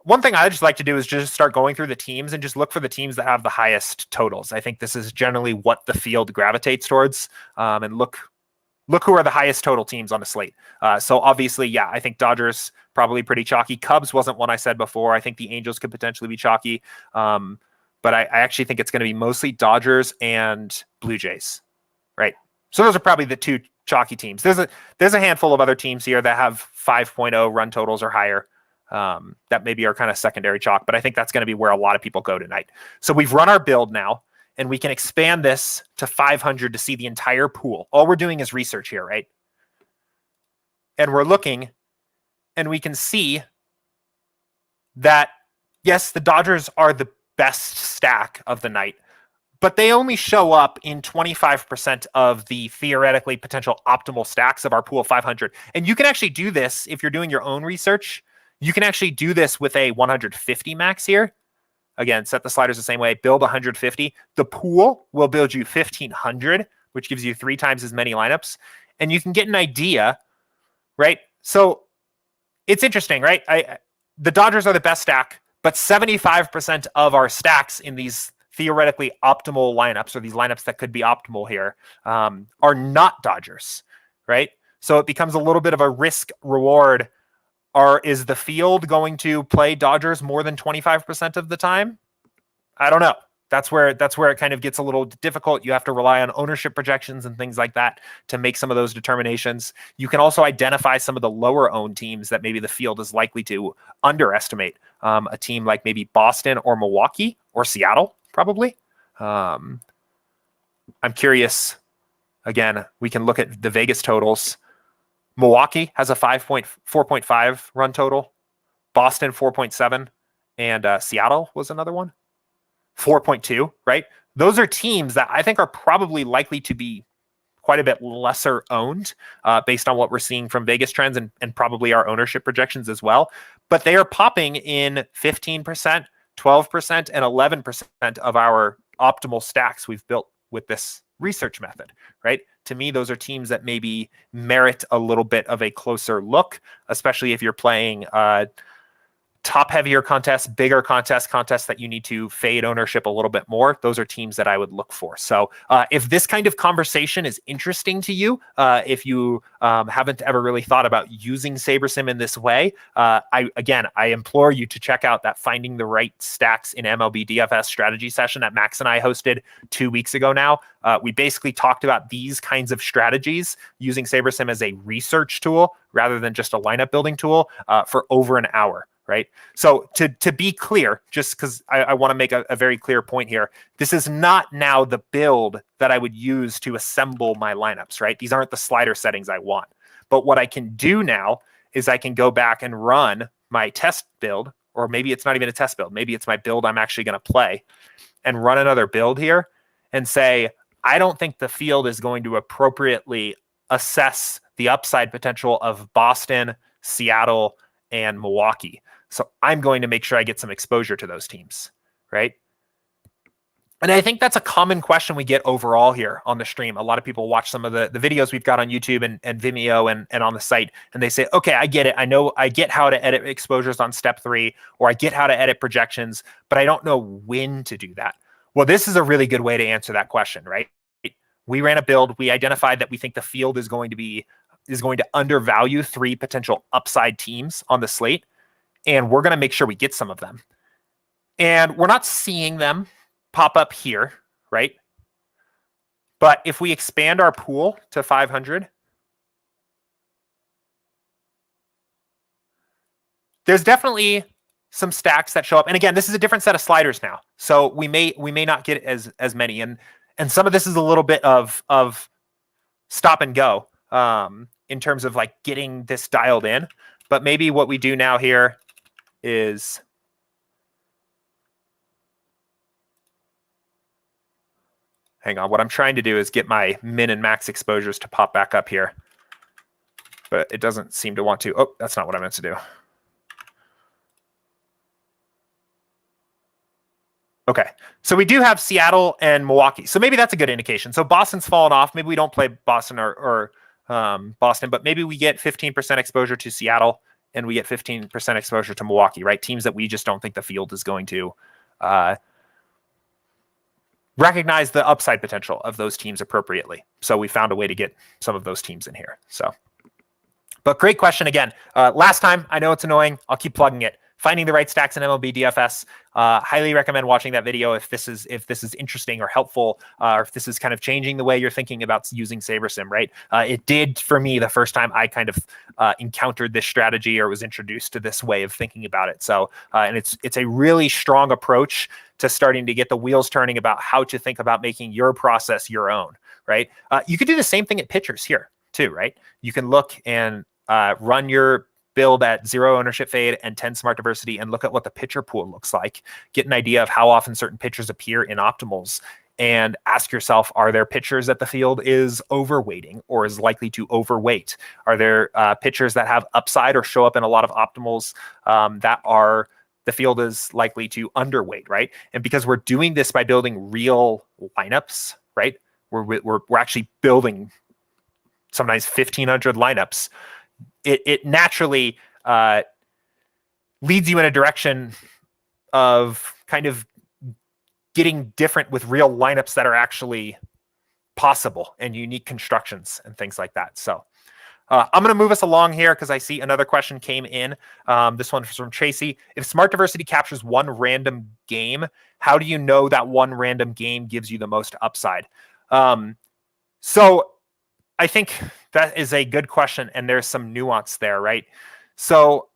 One thing I just like to do is just start going through the teams and just look for the teams that have the highest totals. I think this is generally what the field gravitates towards, and look who are the highest total teams on the slate. So obviously, yeah, I think Dodgers probably pretty chalky. Cubs wasn't one I said before. I think the Angels could potentially be chalky. But I actually think it's going to be mostly Dodgers and Blue Jays, right? So those are probably the two chalky teams. There's a handful of other teams here that have 5.0 run totals or higher, that maybe are kind of secondary chalk, but I think that's going to be where a lot of people go tonight. So we've run our build now, and we can expand this to 500 to see the entire pool. All we're doing is research here, right? And we're looking, and we can see that, yes, the Dodgers are the best stack of the night, but they only show up in 25% of the theoretically potential optimal stacks of our pool 500. And you can actually do this if you're doing your own research. You can actually do this with a 150 max here. Again, set the sliders the same way, build 150. The pool will build you 1,500, which gives you 3 times as many lineups. And you can get an idea, right? So it's interesting, right? The Dodgers are the best stack, but 75% of our stacks in these theoretically optimal lineups, or these lineups that could be optimal here, are not Dodgers, right? So it becomes a little bit of a risk reward. Is the field going to play Dodgers more than 25% of the time? I don't know. That's where it kind of gets a little difficult. You have to rely on ownership projections and things like that to make some of those determinations. You can also identify some of the lower owned teams that maybe the field is likely to underestimate. A team like maybe Boston or Milwaukee or Seattle, probably. I'm curious. Again, we can look at the Vegas totals. Milwaukee has a 4.5 run total. Boston 4.7, and Seattle was another one. 4.2, right? Those are teams that I think are probably likely to be quite a bit lesser owned based on what we're seeing from Vegas trends and probably our ownership projections as well. But they are popping in 15%, 12%, and 11% of our optimal stacks we've built with this research method, right? To me, those are teams that maybe merit a little bit of a closer look, especially if you're playing top heavier contests, bigger contests that you need to fade ownership a little bit more. Those are teams that I would look for. So if this kind of conversation is interesting to you, if you haven't ever really thought about using SaberSim in this way, I implore you to check out that Finding the Right Stacks in MLB DFS strategy session that Max and I hosted 2 weeks ago now. We basically talked about these kinds of strategies using SaberSim as a research tool rather than just a lineup building tool for over an hour. Right. So to be clear, just because I want to make a very clear point here, this is not now the build that I would use to assemble my lineups. Right. These aren't the slider settings I want. But what I can do now is I can go back and run my test build, or maybe it's not even a test build. Maybe it's my build I'm actually going to play, and run another build here and say, I don't think the field is going to appropriately assess the upside potential of Boston, Seattle, and Milwaukee. So I'm going to make sure I get some exposure to those teams, right? And I think that's a common question we get overall here on the stream. A lot of people watch some of the videos we've got on YouTube and Vimeo and on the site, and they say, okay, I get it. I get how to edit exposures on step 3, or I get how to edit projections, but I don't know when to do that. Well, this is a really good way to answer that question, right? We ran a build. We identified that we think the field is going to undervalue 3 potential upside teams on the slate, and we're going to make sure we get some of them. And we're not seeing them pop up here, right? But if we expand our pool to 500, there's definitely some stacks that show up. And again, this is a different set of sliders now, so we may not get as many. And some of this is a little bit of stop and go in terms of like getting this dialed in. But maybe what we do now here is, hang on. What I'm trying to do is get my min and max exposures to pop back up here, but it doesn't seem to want to. Oh, that's not what I meant to do. Okay, so we do have Seattle and Milwaukee. So maybe that's a good indication. So Boston's fallen off. Maybe we don't play Boston or Boston, but maybe we get 15% exposure to Seattle and we get 15% exposure to Milwaukee, right? Teams that we just don't think the field is going to recognize the upside potential of those teams appropriately. So we found a way to get some of those teams in here. So, but great question again. Last time, I know it's annoying. I'll keep plugging it. Finding the right stacks in MLB DFS. Highly recommend watching that video if this is interesting or helpful, or if this is kind of changing the way you're thinking about using SaberSim, right? It did for me the first time I kind of encountered this strategy or was introduced to this way of thinking about it. So, and it's a really strong approach to starting to get the wheels turning about how to think about making your process your own, right? You could do the same thing at pitchers here too, right? You can look and run your build at 0 ownership fade and 10 smart diversity and look at what the pitcher pool looks like. Get an idea of how often certain pitchers appear in optimals and ask yourself, are there pitchers that the field is overweighting or is likely to overweight? Are there pitchers that have upside or show up in a lot of optimals that are the field is likely to underweight, right? And because we're doing this by building real lineups, right? We're actually building sometimes 1,500 lineups. It naturally leads you in a direction of kind of getting different with real lineups that are actually possible and unique constructions and things like that. So I'm going to move us along here because I see another question came in. This one is from Tracy. If smart diversity captures one random game, how do you know that one random game gives you the most upside? So I think that is a good question, and there's some nuance there, right? So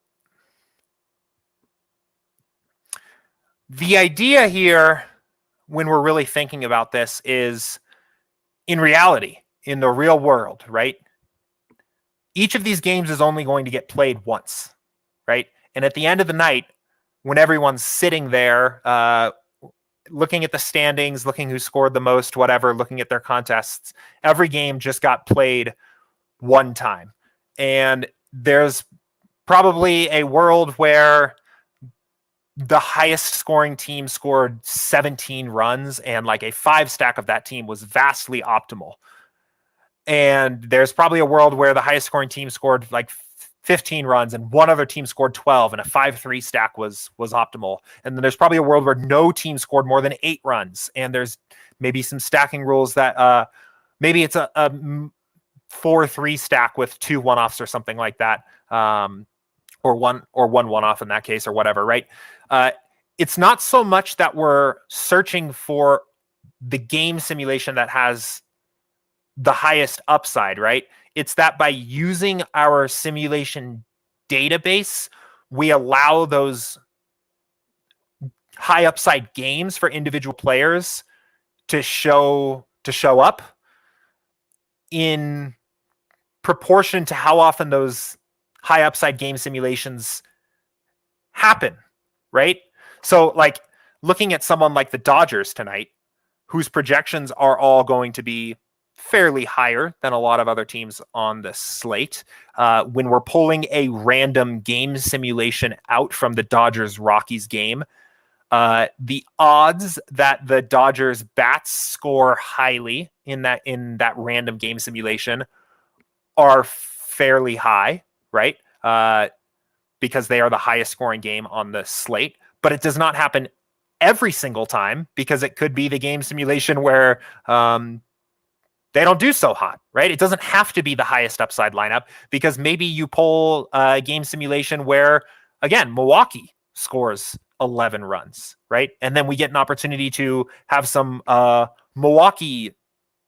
the idea here, when we're really thinking about this, is in reality, in the real world, right? Each of these games is only going to get played once, right? And at the end of the night, when everyone's sitting there, looking at the standings, looking who scored the most, whatever, looking at their contests, every game just got played one time. And there's probably a world where the highest scoring team scored 17 runs and like a 5 stack of that team was vastly optimal. And there's probably a world where the highest scoring team scored like 15 runs and one other team scored 12 and a 5-3 stack was optimal. And then there's probably a world where no team scored more than 8 runs. And there's maybe some stacking rules that maybe it's a 4-3 stack with 2 one-offs or something like that. Or one one-off in that case or whatever, right? It's not so much that we're searching for the game simulation that has the highest upside, right? It's that by using our simulation database, we allow those high upside games for individual players to show up in proportion to how often those high upside game simulations happen, right? So like looking at someone like the Dodgers tonight, whose projections are all going to be fairly higher than a lot of other teams on the slate. When we're pulling a random game simulation out from the Dodgers-Rockies game, The odds that the Dodgers bats score highly in that random game simulation are fairly high, right? Because they are the highest scoring game on the slate, but it does not happen every single time because it could be the game simulation where they don't do so hot, right? It doesn't have to be the highest upside lineup because maybe you pull a game simulation where, again, Milwaukee scores 11 runs, right? And then we get an opportunity to have some Milwaukee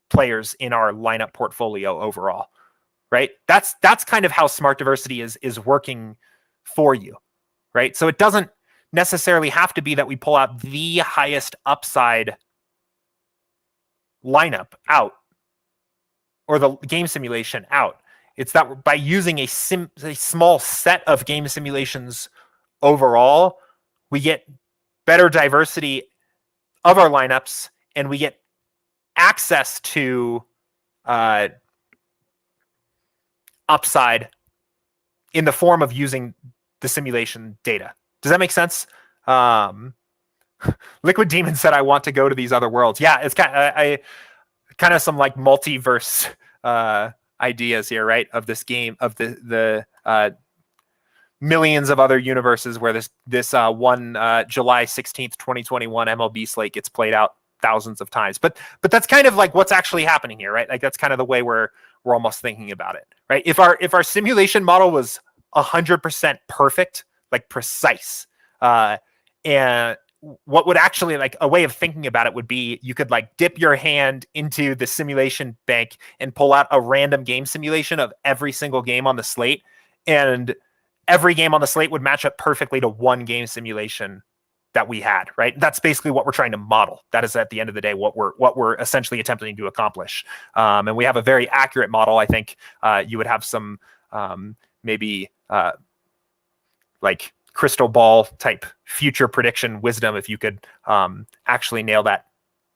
players in our lineup portfolio overall, right? That's kind of how smart diversity is working for you, right? So it doesn't necessarily have to be that we pull out the highest upside lineup out or the game simulation out. It's that by using a small set of game simulations overall, we get better diversity of our lineups and we get access to upside in the form of using the simulation data. Does that make sense? Liquid Demon said, I want to go to these other worlds. Yeah, it's kind of some like multiverse ideas here, right? Of this game, of the millions of other universes where this one July 16th, 2021 MLB slate gets played out thousands of times. But that's kind of like what's actually happening here, right? Like that's kind of the way we're almost thinking about it, right? If our simulation model was 100% perfect, like precise, and what would actually, like, a way of thinking about it would be you could like dip your hand into the simulation bank and pull out a random game simulation of every single game on the slate, and every game on the slate would match up perfectly to one game simulation that we had, right? That's basically what we're trying to model. That is at the end of the day what we're essentially attempting to accomplish. And we have a very accurate model. I think you would have some maybe like crystal ball type future prediction wisdom if you could actually nail that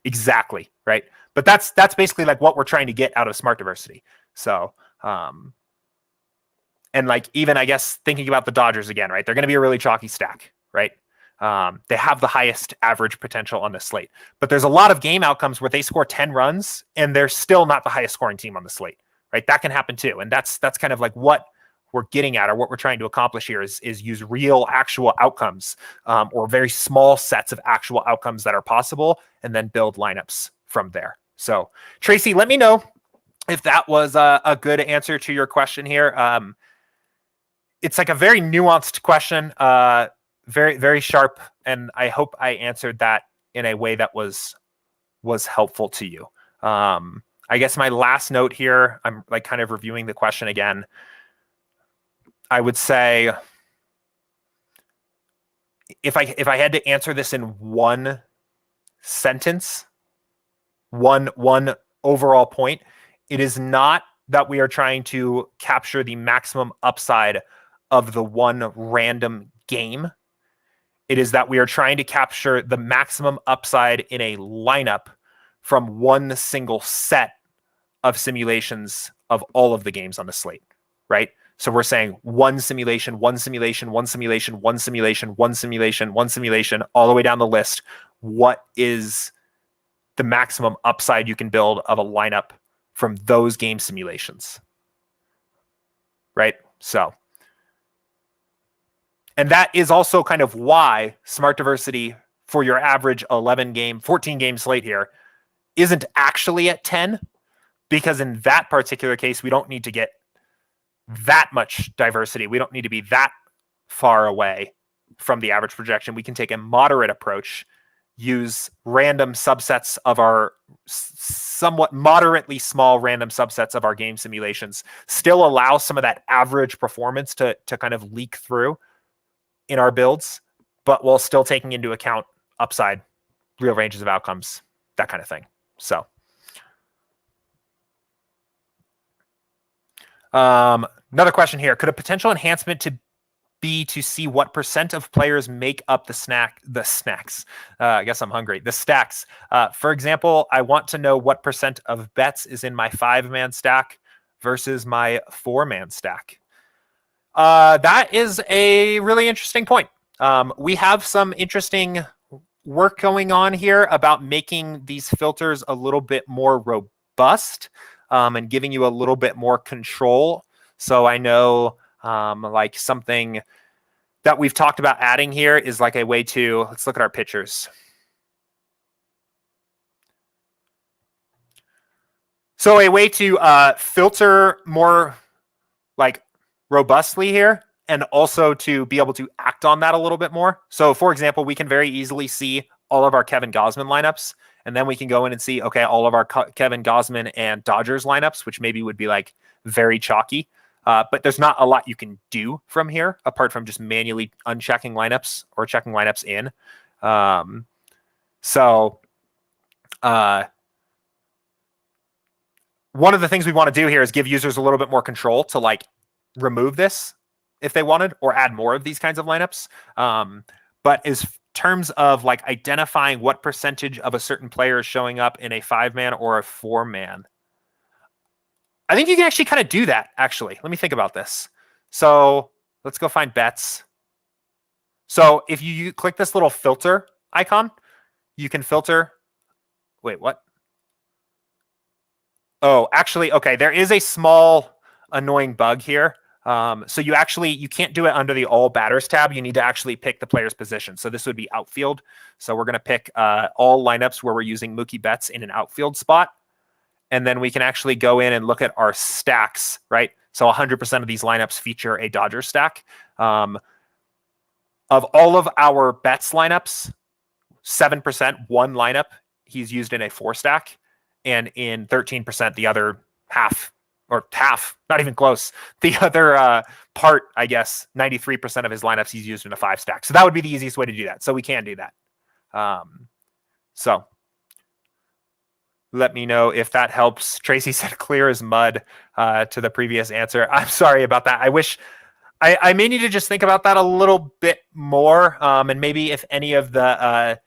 exactly, right? But that's basically like what we're trying to get out of smart diversity. So and like even I guess thinking about the Dodgers again, right? They're going to be a really chalky stack, right? They have the highest average potential on the slate, but there's a lot of game outcomes where they score 10 runs and they're still not the highest scoring team on the slate, right? That can happen too. And that's kind of like what we're getting at, or what we're trying to accomplish here is use real actual outcomes, or very small sets of actual outcomes that are possible, and then build lineups from there. So Tracy, let me know if that was a good answer to your question here. It's like a very nuanced question, very, very sharp. And I hope I answered that in a way that was helpful to you. I guess my last note here, I'm like kind of reviewing the question again. I would say if I had to answer this in one sentence, one overall point, it is not that we are trying to capture the maximum upside of the one random game. It is that we are trying to capture the maximum upside in a lineup from one single set of simulations of all of the games on the slate, right? So we're saying one simulation, one simulation, one simulation, one simulation, one simulation, one simulation, all the way down the list. What is the maximum upside you can build of a lineup from those game simulations? Right? So, and that is also kind of why smart diversity for your average 14 game slate here isn't actually at 10, because in that particular case, we don't need to get that much diversity. We don't need to be that far away from the average projection. We can take a moderate approach, use random subsets of our somewhat moderately small random subsets of our game simulations, still allow some of that average performance to kind of leak through in our builds, but while still taking into account upside, real ranges of outcomes, that kind of thing. So another question here. Could a potential enhancement be to see what % of players make up the snacks? I guess I'm hungry. The stacks. For example, I want to know what % of bets is in my 5-man stack versus my 4-man stack. That is a really interesting point. We have some interesting work going on here about making these filters a little bit more robust and giving you a little bit more control. So I know like something that we've talked about adding here is like a way to, let's look at our pictures. So a way to filter more like robustly here, and also to be able to act on that a little bit more. So for example, we can very easily see all of our Kevin Gausman lineups, and then we can go in and see, okay, all of our Kevin Gausman and Dodgers lineups, which maybe would be like very chalky. But there's not a lot you can do from here apart from just manually unchecking lineups or checking lineups in. One of the things we want to do here is give users a little bit more control to like remove this if they wanted, or add more of these kinds of lineups. But in terms of like identifying what percentage of a certain player is showing up in a 5-man or a 4-man, I think you can actually kind of do that, actually. Let me think about this. So let's go find bets. So if you click this little filter icon, you can filter. Wait, what? Oh, actually, okay. There is a small annoying bug here. So you can't do it under the all batters tab. You need to actually pick the player's position. So this would be outfield. So we're going to pick all lineups where we're using Mookie Betts in an outfield spot. And then we can actually go in and look at our stacks, right? So 100% of these lineups feature a Dodgers stack. Of all of our Betts lineups, 7%, one lineup, he's used in a 4 stack. And in 13%, the other half, not even close. The other part, I guess, 93% of his lineups he's used in a 5 stack. So that would be the easiest way to do that. So we can do that. So let me know if that helps. Tracy said clear as mud to the previous answer. I'm sorry about that. I wish I may need to just think about that a little bit more. And maybe if any of the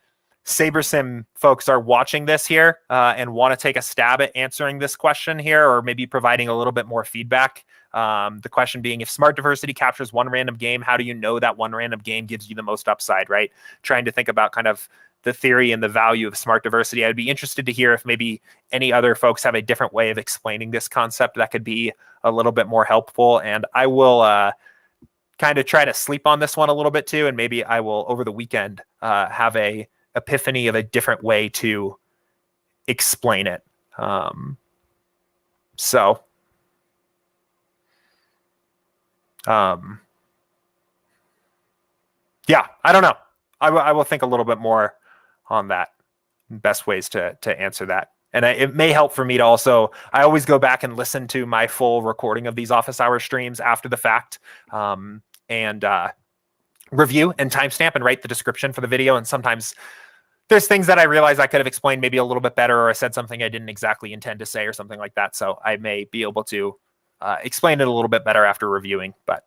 SaberSim folks are watching this here and want to take a stab at answering this question here, or maybe providing a little bit more feedback. The question being, if smart diversity captures one random game, how do you know that one random game gives you the most upside, right? Trying to think about kind of the theory and the value of smart diversity. I'd be interested to hear if maybe any other folks have a different way of explaining this concept that could be a little bit more helpful. And I will kind of try to sleep on this one a little bit too. And maybe I will, over the weekend, have a epiphany of a different way to explain it. Yeah, I don't know. I will think a little bit more on that. Best ways to answer that. And it may help for me to also, I always go back and listen to my full recording of these office hour streams after the fact, and review and timestamp and write the description for the video. And sometimes there's things that I realize I could have explained maybe a little bit better, or I said something I didn't exactly intend to say or something like that. So I may be able to explain it a little bit better after reviewing. But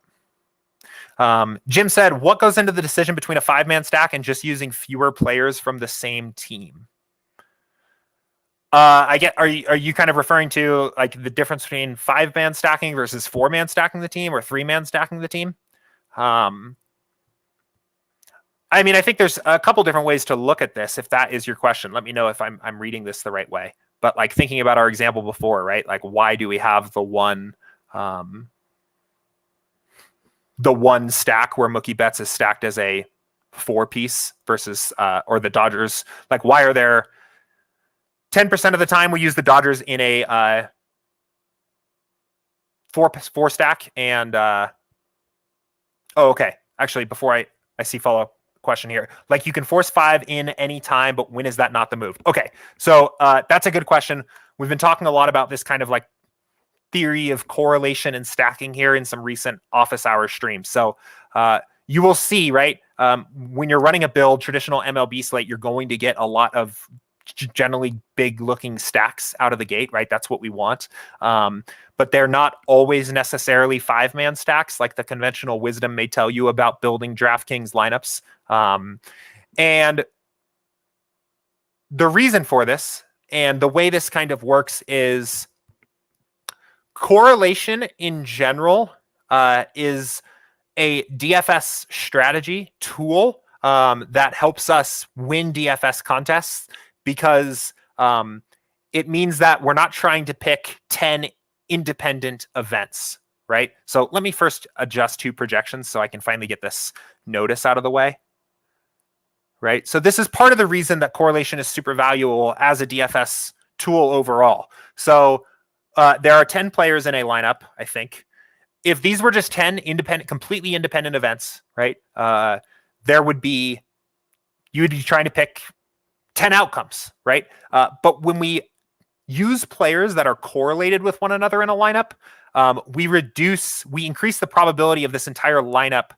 Jim said, what goes into the decision between a 5-man stack and just using fewer players from the same team? Are you kind of referring to like the difference between 5-man stacking versus 4-man stacking the team, or 3-man stacking the team? I mean, I think there's a couple different ways to look at this. If that is your question, let me know if I'm reading this the right way. But like thinking about our example before, right? Like, why do we have the one stack where Mookie Betts is stacked as a 4-piece versus or the Dodgers? Like, why are there 10% of the time we use the Dodgers in a 4 stack? And okay. Actually, before I see follow-up question here. Like, you can force 5 in any time, but when is that not the move? Okay, so that's a good question. We've been talking a lot about this kind of like theory of correlation and stacking here in some recent office hour streams. So you will see, right, when you're running a build, traditional MLB slate, you're going to get a lot of generally big looking stacks out of the gate, right? That's what we want. But they're not always necessarily 5-man stacks like the conventional wisdom may tell you about building DraftKings lineups. And the reason for this and the way this kind of works is correlation in general is a DFS strategy tool that helps us win DFS contests because it means that we're not trying to pick 10 independent events, right? So let me first adjust to projections so I can finally get this notice out of the way, right? So this is part of the reason that correlation is super valuable as a DFS tool overall. So there are 10 players in a lineup, I think. If these were just 10 completely independent events, right? You would be trying to pick 10 outcomes, right? But when we use players that are correlated with one another in a lineup, we increase the probability of this entire lineup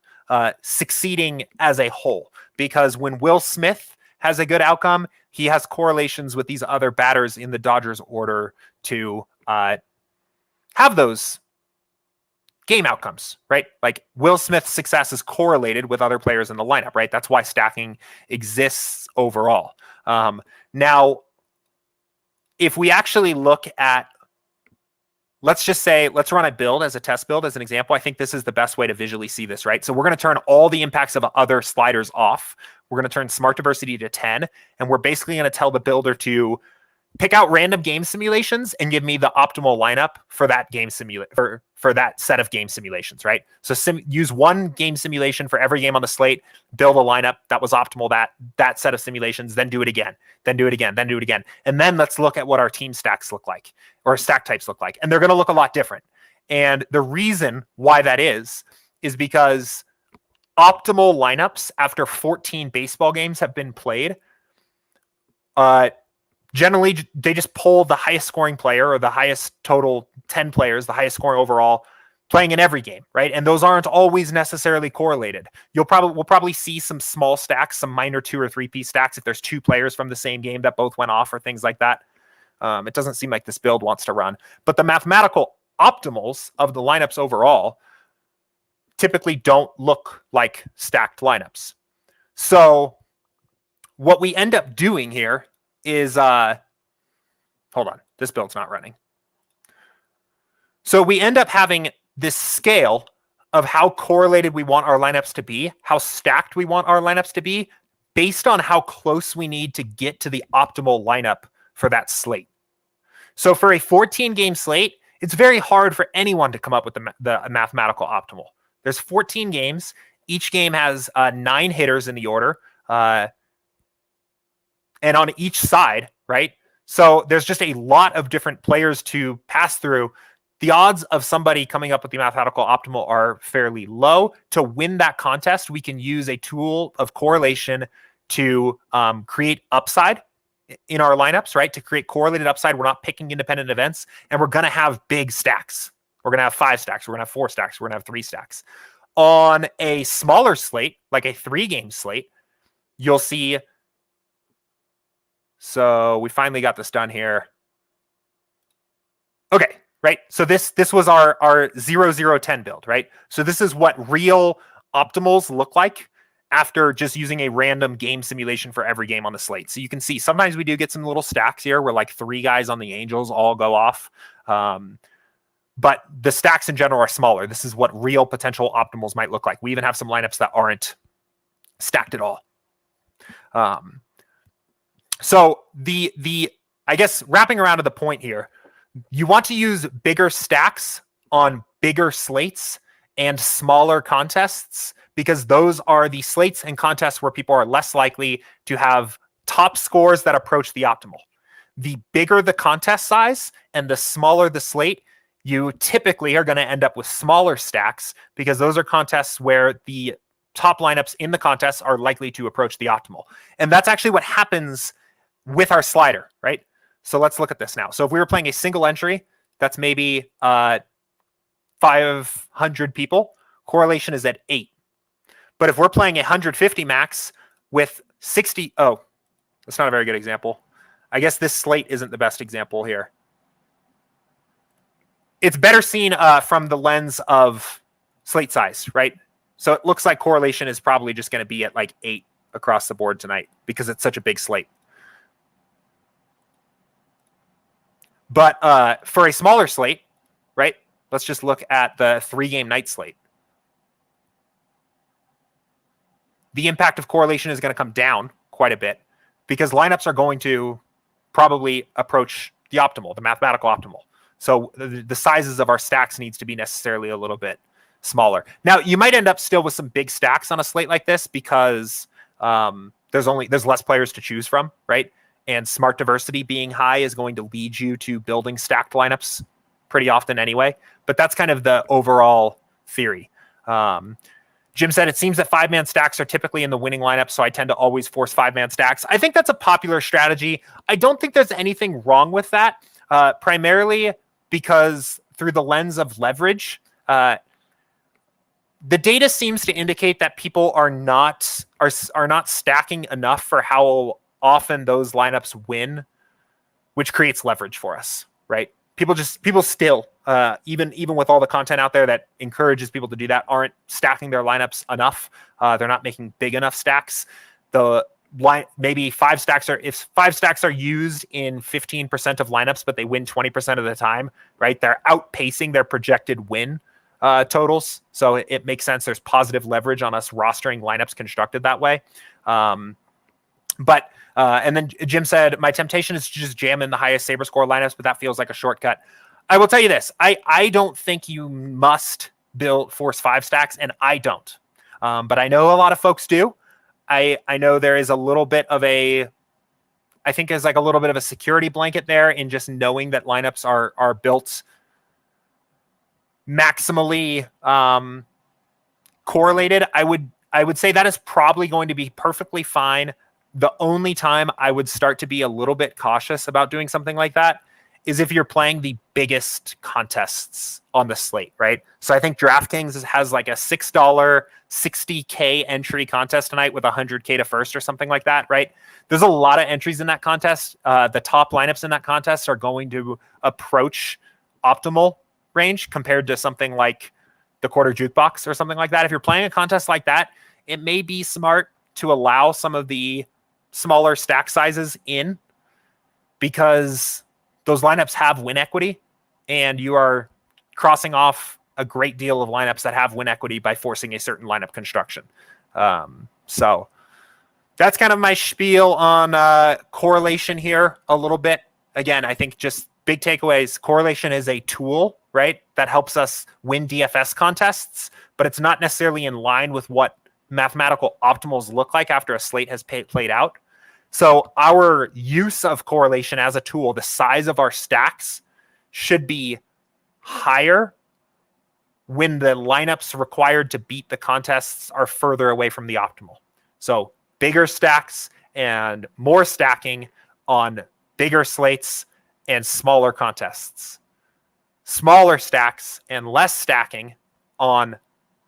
succeeding as a whole. Because when Will Smith has a good outcome, he has correlations with these other batters in the Dodgers order to have those game outcomes, right? Like Will Smith's success is correlated with other players in the lineup, right? That's why stacking exists overall. Now, if we actually look at, let's run a build as a test build as an example. I think this is the best way to visually see this, right? So we're going to turn all the impacts of other sliders off. We're going to turn smart diversity to 10, and we're basically going to tell the builder to pick out random game simulations and give me the optimal lineup for that game for that set of game simulations, right? So use one game simulation for every game on the slate, build a lineup that was optimal that set of simulations, then do it again, then do it again, then do it again. And then let's look at what our team stacks look like or stack types look like. And they're going to look a lot different. And the reason why that is because optimal lineups after 14 baseball games have been played, generally, they just pull the highest scoring player or the highest total 10 players, the highest scoring overall, playing in every game, right? And those aren't always necessarily correlated. We'll probably see some small stacks, some minor 2 or 3 piece stacks if there's 2 players from the same game that both went off or things like that. It doesn't seem like this build wants to run. But the mathematical optimals of the lineups overall typically don't look like stacked lineups. So what we end up doing here is hold on, this build's not running. So we end up having this scale of how correlated we want our lineups to be, how stacked we want our lineups to be, based on how close we need to get to the optimal lineup for that slate. So for a 14 game slate, it's very hard for anyone to come up with the mathematical optimal. There's 14 games. Each game has 9 hitters in the order. And on each side, right? So there's just a lot of different players to pass through. The odds of somebody coming up with the mathematical optimal are fairly low. To win that contest, we can use a tool of correlation to create upside in our lineups, right? To create correlated upside, we're not picking independent events, and we're going to have big stacks. We're going to have 5 stacks. We're going to have 4 stacks. We're going to have 3 stacks. On a smaller slate, like a 3-game slate, you'll see. So we finally got this done here. Okay, right? So this was our 0-0-10 build, right? So this is what real optimals look like after just using a random game simulation for every game on the slate. So you can see sometimes we do get some little stacks here where like 3 guys on the Angels all go off. But the stacks in general are smaller. This is what real potential optimals might look like. We even have some lineups that aren't stacked at all. So I guess wrapping around to the point here, you want to use bigger stacks on bigger slates and smaller contests because those are the slates and contests where people are less likely to have top scores that approach the optimal. The bigger the contest size and the smaller the slate, you typically are going to end up with smaller stacks because those are contests where the top lineups in the contest are likely to approach the optimal. And that's actually what happens with our slider, right? So let's look at this now. So if we were playing a single entry, that's maybe 500 people. Correlation is at 8. But if we're playing 150 max with 60, that's not a very good example. I guess this slate isn't the best example here. It's better seen from the lens of slate size, right? So it looks like correlation is probably just going to be at like 8 across the board tonight because it's such a big slate. But for a smaller slate, right, let's just look at the 3-game night slate. the impact of correlation is going to come down quite a bit because lineups are going to probably approach the optimal, the mathematical optimal. So the sizes of our stacks needs to be necessarily a little bit smaller. Now, you might end up still with some big stacks on a slate like this because there's less players to choose from, right? And smart diversity being high is going to lead you to building stacked lineups pretty often anyway. But that's kind of the overall theory. Jim said, it seems that 5-man stacks are typically in the winning lineup, so I tend to always force 5-man stacks. I think that's a popular strategy. I don't think there's anything wrong with that, primarily because through the lens of leverage, the data seems to indicate that people are not stacking enough for how often those lineups win, which creates leverage for us, right? People still, even with all the content out there that encourages people to do that, aren't stacking their lineups enough. They're not making big enough stacks. Maybe if 5 stacks are used in 15% of lineups, but they win 20% of the time, right? They're outpacing their projected win totals. So it makes sense. There's positive leverage on us rostering lineups constructed that way. And then Jim said, my temptation is to just jam in the highest Saber score lineups, but that feels like a shortcut. I will tell you this. I don't think you must force 5 stacks, and I don't. But I know a lot of folks do. I know there is a little bit of a security blanket there in just knowing that lineups are built maximally correlated. I would say that is probably going to be perfectly fine. The only time I would start to be a little bit cautious about doing something like that is if you're playing the biggest contests on the slate, right? So I think DraftKings has like a $6 $60K entry contest tonight with $100K to first or something like that, right? There's a lot of entries in that contest. The top lineups in that contest are going to approach optimal range compared to something like the quarter jukebox or something like that. If you're playing a contest like that, it may be smart to allow some of the smaller stack sizes in because those lineups have win equity and you are crossing off a great deal of lineups that have win equity by forcing a certain lineup construction. So that's kind of my spiel on correlation here a little bit. Again, I think just big takeaways. Correlation is a tool, right, that helps us win DFS contests, but it's not necessarily in line with what mathematical optimals look like after a slate has played out. So our use of correlation as a tool, the size of our stacks should be higher when the lineups required to beat the contests are further away from the optimal. So bigger stacks and more stacking on bigger slates and smaller contests. Smaller stacks and less stacking on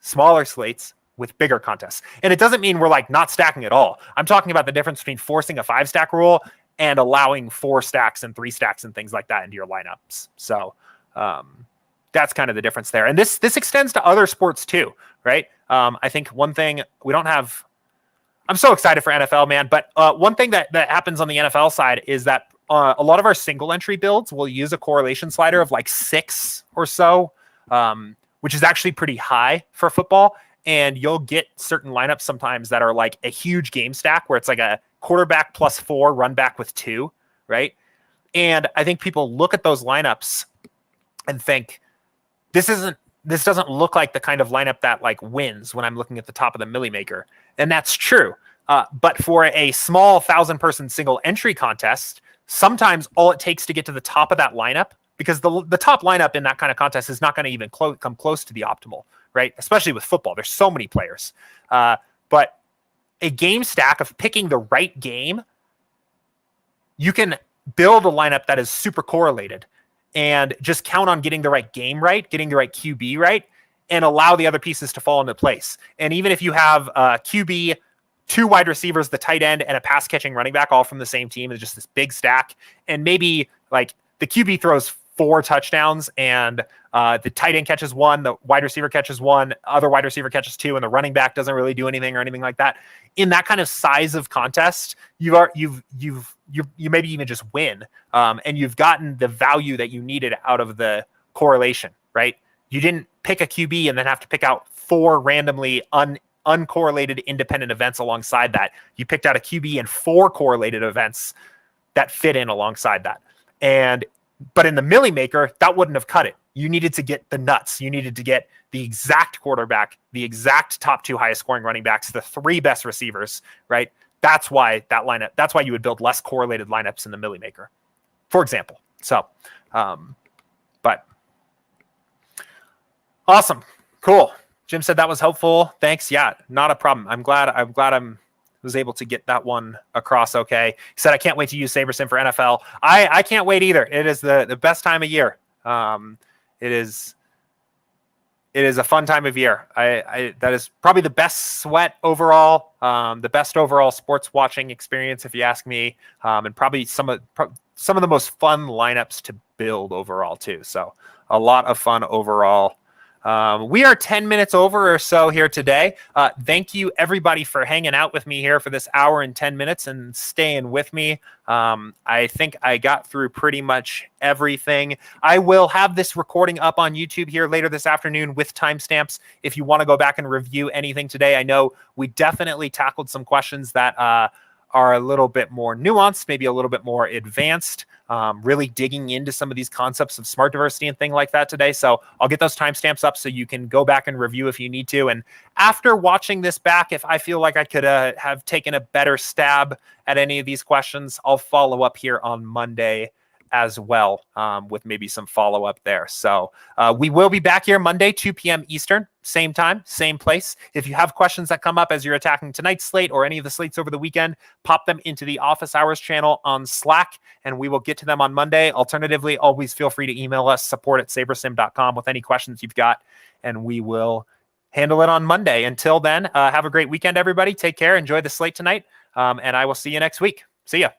smaller slates with bigger contests. And it doesn't mean we're like not stacking at all. I'm talking about the difference between forcing a 5-stack rule and allowing 4 stacks and 3 stacks and things like that into your lineups. So that's kind of the difference there. And this extends to other sports too, right? I think one thing I'm so excited for NFL, man. But one thing that happens on the NFL side is that a lot of our single entry builds will use a correlation slider of like 6 or so, which is actually pretty high for football. And you'll get certain lineups sometimes that are like a huge game stack where it's like a quarterback plus 4, run back with 2, right? And I think people look at those lineups and think, this doesn't look like the kind of lineup that like wins when I'm looking at the top of the Millie Maker. And that's true. But for a small 1,000-person single entry contest, sometimes all it takes to get to the top of that lineup, because the top lineup in that kind of contest is not going to even come close to the optimal, right? Especially with football. There's so many players. But a game stack of picking the right game, you can build a lineup that is super correlated and just count on getting the right game right, getting the right QB right, and allow the other pieces to fall into place. And even if you have QB, 2 wide receivers, the tight end, and a pass catching running back all from the same team, it's just this big stack. And maybe like the QB throws 4 touchdowns and the tight end catches 1, the wide receiver catches 1, other wide receiver catches 2, and the running back doesn't really do anything or anything like that. In that kind of size of contest, you maybe even just win, and you've gotten the value that you needed out of the correlation, right? You didn't pick a QB and then have to pick out 4 randomly uncorrelated independent events alongside that. You picked out a QB and 4 correlated events that fit in alongside that. But in the Millie Maker, that wouldn't have cut it. You needed to get the nuts. You needed to get the exact quarterback, the exact top 2 highest scoring running backs, the 3 best receivers, right? That's why you would build less correlated lineups in the Millie Maker, for example. So, but awesome. Cool. Jim said that was helpful. Thanks. Yeah, not a problem. I'm glad I was able to get that one across okay. He said, I can't wait to use SaberSim for NFL. I can't wait either. It is the best time of year. It is a fun time of year. That is probably the best sweat overall, the best overall sports watching experience, if you ask me, and probably some of the most fun lineups to build overall too. So a lot of fun overall. We are 10 minutes over or so here today. Thank you everybody for hanging out with me here for this hour and 10 minutes and staying with me. I think I got through pretty much everything. I will have this recording up on YouTube here later this afternoon with timestamps if you want to go back and review anything today. I know we definitely tackled some questions that are a little bit more nuanced, maybe a little bit more advanced, really digging into some of these concepts of smart diversity and things like that today. So I'll get those timestamps up so you can go back and review if you need to. And after watching this back, if I feel like I could have taken a better stab at any of these questions, I'll follow up here on Monday as well, with maybe some follow-up there. So we will be back here Monday, 2 p.m. Eastern, same time, same place. If you have questions that come up as you're attacking tonight's slate or any of the slates over the weekend, pop them into the Office Hours channel on Slack, and we will get to them on Monday. Alternatively, always feel free to email us, support@sabersim.com, with any questions you've got, and we will handle it on Monday. Until then, have a great weekend, everybody. Take care. Enjoy the slate tonight, and I will see you next week. See ya.